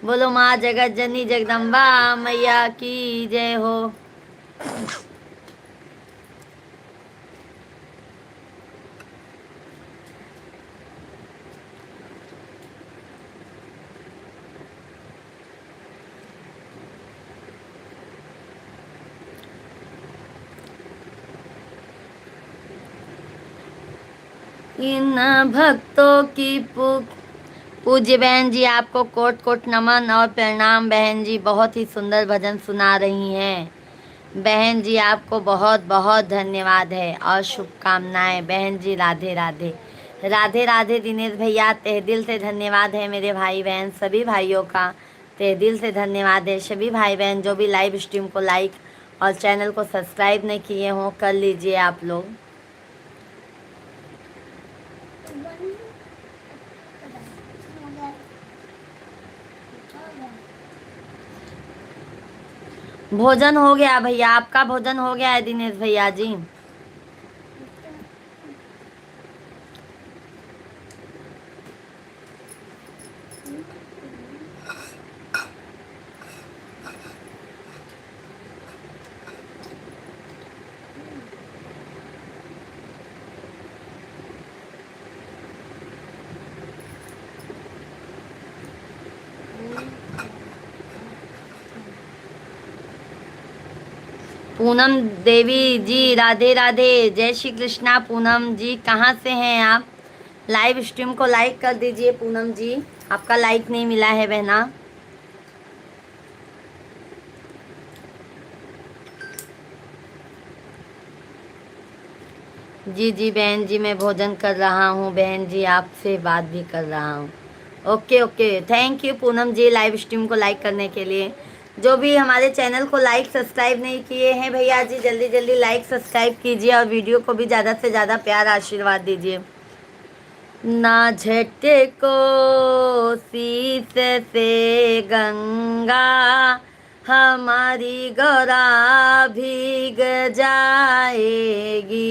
बोलो माँ जगत जननी जगदम्बा मैया की जय हो। इन भक्तों की पूज्य बहन जी आपको कोट कोट नमन और प्रणाम। बहन जी बहुत ही सुंदर भजन सुना रही हैं। बहन जी आपको बहुत बहुत धन्यवाद है और शुभकामनाएं। बहन जी राधे राधे। राधे राधे दिनेश भैया, तहे दिल से धन्यवाद है मेरे भाई बहन सभी भाइयों का। तहे दिल से धन्यवाद है सभी भाई बहन जो भी लाइव स्ट्रीम को लाइक और चैनल को सब्सक्राइब नहीं किए हों, कर लीजिए आप लोग। भोजन हो गया भैया, आपका भोजन हो गया है दिनेश भैया जी। पूनम देवी जी राधे राधे, जय श्री कृष्णा। पूनम जी कहाँ से हैं आप? लाइव स्ट्रीम को लाइक कर दीजिए पूनम जी, आपका लाइक नहीं मिला है बहना। जी जी बहन जी मैं भोजन कर रहा हूँ, बहन जी आपसे बात भी कर रहा हूँ। Okay okay, thank you Poonam ji live stream को लाइक करने के लिए। जो भी हमारे चैनल को लाइक सब्सक्राइब नहीं किए हैं भैया जी जल्दी जल्दी लाइक सब्सक्राइब कीजिए और वीडियो को भी ज़्यादा से ज़्यादा प्यार आशीर्वाद दीजिए। ना झटको शीस से गंगा, हमारी गौरा भीग जाएगी।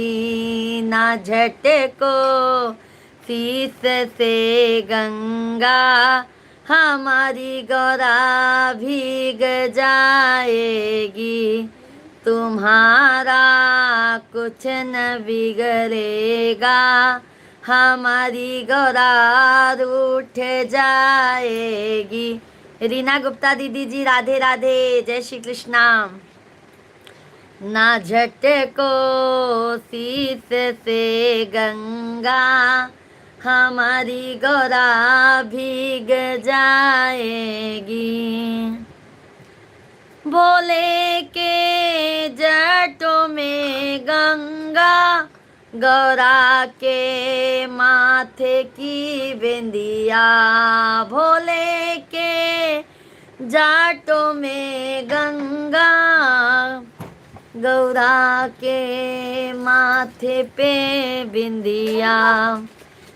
ना झटको शीस से गंगा, हमारी गौरा भीग जाएगी। तुम्हारा कुछ न बिगड़ेगा, हमारी गौरा उठ जाएगी। रीना गुप्ता दीदी जी राधे राधे, जय श्री कृष्णा। ना झटको शीस से गंगा, हमारी गौरा भीग जाएगी। भोले के जटों में गंगा, गौरा के माथे की बिंदिया। भोले के जाटों में गंगा, गौरा के माथे पे बिंदिया।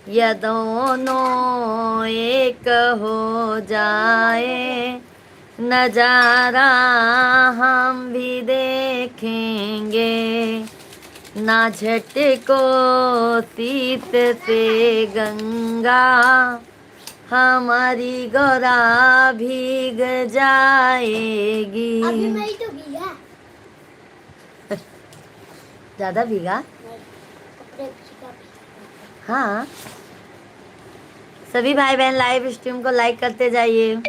ये दोनों एक हो जाए, नजारा हम भी देखेंगे। ना झटको शीस से गंगा, हमारी गौरा भीग जाएगी। अभी मैं ही तो भीगा। ज्यादा भीगा? नहीं, कपड़े किसी का भीगा। हाँ, सभी भाई बहन लाइव स्ट्रीम को लाइक करते जाइए।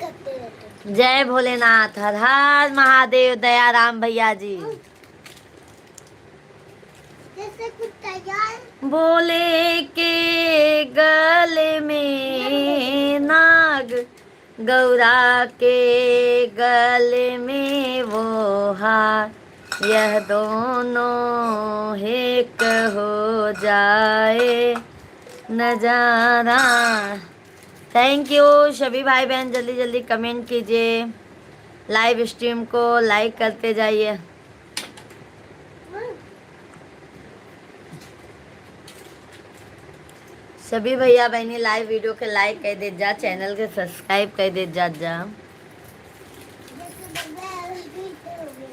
लगते रहते। जय भोलेनाथ, हर हर महादेव, दयाराम भैया जी। जैसे कुछ तैयार भोले के गले में नाग, गौरा के गले में वो हार, यह दोनों एक हो जाए नजारा। थैंक यू सभी भाई बहन, जल्दी जल्दी कमेंट कीजिए, लाइव स्ट्रीम को लाइक करते जाइए। सभी भैया बहनी लाइव वीडियो के लाइक कर दे जा, चैनल के सब्सक्राइब कर दे जा। जैसे बगैर भी तो हो गया।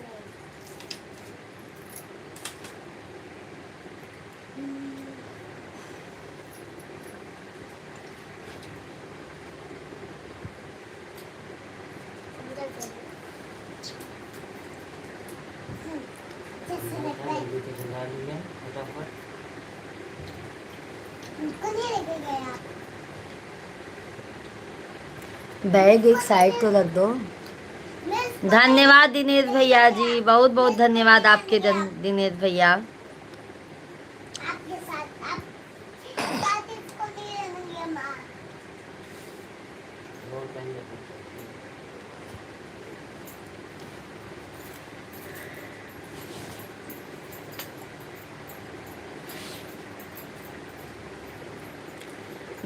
जैसे लगता है उनको नहीं लेके गया। बैग एक साइड तो रख दो। धन्यवाद दिनेश भैया जी, बहुत बहुत धन्यवाद आपके दिनेश भैया। आपके साथ आप साथ इसको नहीं लेंगे माँ।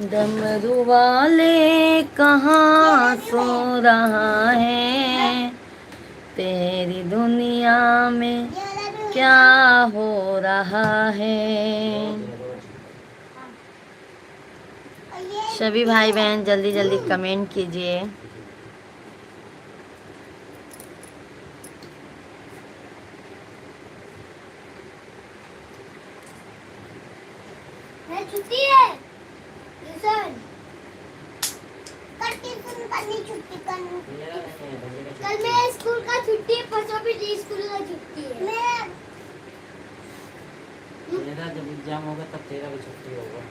डमरू वाले कहाँ सो रहा है, तेरी दुनिया में क्या हो रहा है। सभी भाई बहन जल्दी जल्दी कमेंट कीजिए। छुट्टी है ट्यूशन ट्यूशन करनी छुट्टी करनी। कल मेरे स्कूल का छुट्टी है, परसों भी स्कूल का छुट्टी है। मेरा जब एग्जाम होगा तब तेरा भी छुट्टी होगा।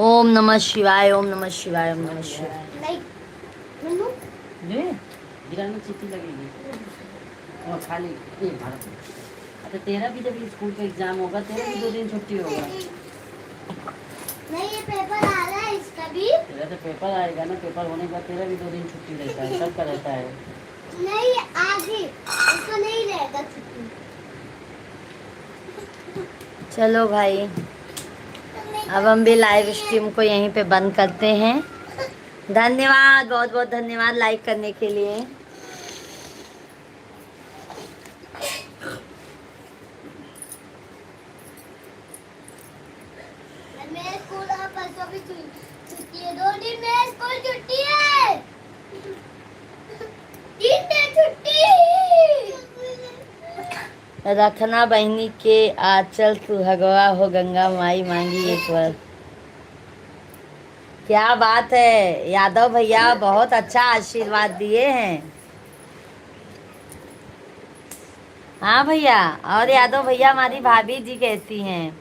ओम नमः शिवाय, ओम नमः शिवाय, ओम नमः शिवाय। नहीं मनु ले गिरा में चिट्ठी लगेगी और खाली ये भारत। अच्छा तेरा भी जब स्कूल का एग्जाम होगा तेरा भी 2 दिन छुट्टी होगा। नहीं ये पेपर आ रहा है इसका भी। तेरा तो पेपर आएगा ना, पेपर होने के बाद तेरा भी 2 दिन छुट्टी रहता है, सबका रहता है। नहीं आगे इसको नहीं रहेगा छुट्टी। चलो भाई, अब हम भी लाइव स्ट्रीम को यहीं पे बंद करते हैं। धन्यवाद, बहुत बहुत धन्यवाद लाइक करने के लिए। मेरे स्कूल का परसों भी छुट्टी है। 2 दिन मेरे स्कूल छुट्टी है। 3 दिन छुट्टी। रखना बहनी के आंचल सुहागवा हो, गंगा माई मांगी एक बार। क्या बात है यादव भैया, बहुत अच्छा आशीर्वाद दिए हैं। हाँ भैया, और यादव भैया हमारी भाभी जी कैसी हैं?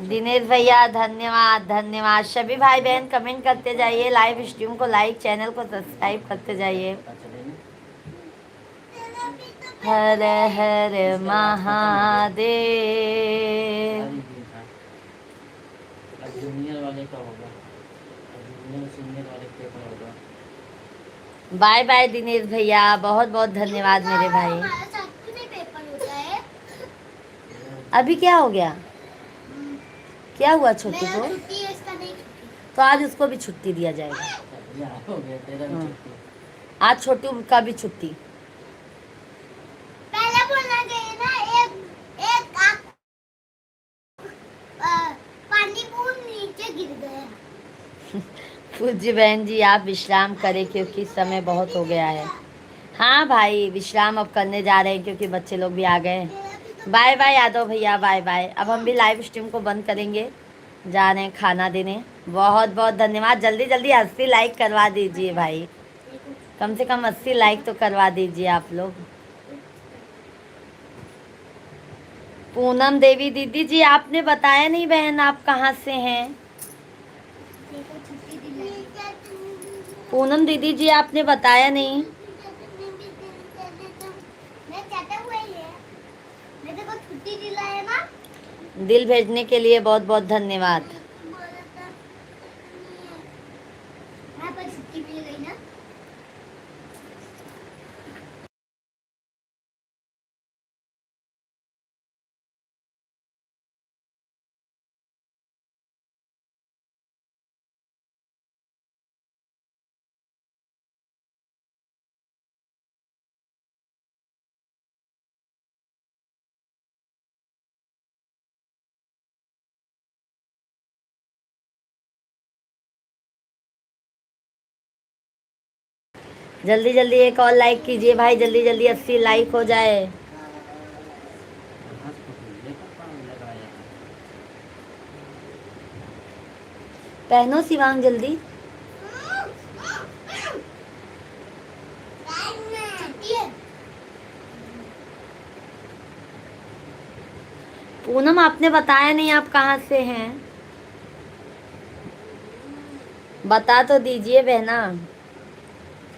दिनेश भैया धन्यवाद धन्यवाद। सभी भाई बहन कमेंट करते जाइए, लाइव स्ट्रीम को लाइक, चैनल को सब्सक्राइब करते जाइए। हर हर महादेव। जूनियर वाले का होगा, जूनियर सीनियर वाले पेपर होगा। बाय बाय दिनेश भैया, बहुत बहुत धन्यवाद मेरे भाई। हमारा साथ में पेपर होता है। अभी क्या हो गया, क्या हुआ छोटू मेरा को? छुट्टी है, इसका नहीं छुट्टी। तो आज उसको भी छुट्टी दिया जाएगा। हो गया तेरा भी छुट्टी। आज छोटू का भी छुट्टी। पहले बोलना चाहिए ना, एक पानी बूंद नीचे गिर गया। पूज्य बहन जी आप विश्राम करें क्योंकि समय बहुत हो गया है। हाँ भाई, विश्राम अब करने जा रहे हैं क्योंकि बच्चे लोग भी आ गए हैं। बाय बाय यादव भैया, बाय बाय। अब हम भी लाइव स्ट्रीम को बंद करेंगे, जा रहे हैं खाना देने। बहुत बहुत धन्यवाद। जल्दी जल्दी 80 लाइक करवा दीजिए भाई, कम से कम 80 लाइक तो करवा दीजिए आप लोग। पूनम देवी दीदी जी आपने बताया नहीं बहन, आप कहाँ से हैं? देखो छुट्टी दिलाई। पूनम दीदी जी आपने बताया नहीं। मैं चाहता हुआ ही है। मैं तेरे को छुट्टी दिलाया ना। दिल भेजने के लिए बहुत बहुत धन्यवाद। बोला था मैं पर छुट्टी मिल गई ना। जल्दी जल्दी एक और लाइक कीजिए भाई, जल्दी जल्दी 80 लाइक हो जाए। घास को लेकर पानी लगाया। पहनो शिवांग जल्दी। छुट्टी है। पूनम आपने बताया नहीं आप कहाँ से हैं, बता तो दीजिए बहना।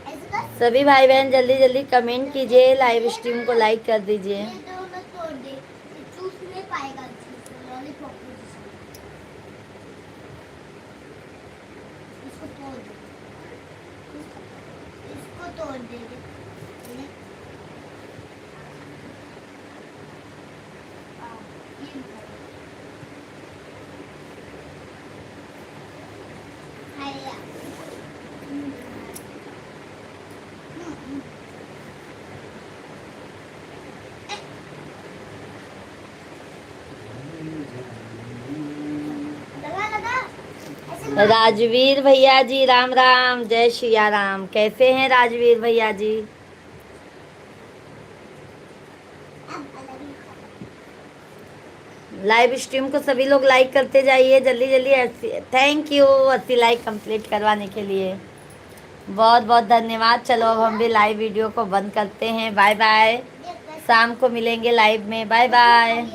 ऐसे कर। सभी भाई बहन जल्दी जल्दी कमेंट कीजिए, लाइव स्ट्रीम को लाइक कर दीजिए। ये दो मैं तोड़ दे। ये चूस नहीं पाएगा लॉलीपॉप को। इसको तोड़ दे। इसको तोड़ दे। ये खाया। लगा लगा। ऐसे राजवीर भैया जी राम राम, जय श्रिया राम। कैसे हैं राजवीर भैया जी? लाइव स्ट्रीम को सभी लोग लाइक करते जाइए जल्दी जल्दी। थैंक यू 80 लाइक कंप्लीट करवाने के लिए, बहुत बहुत धन्यवाद। चलो अब हम भी लाइव वीडियो को बंद करते हैं। बाय बाय, शाम को मिलेंगे लाइव में। Bye bye.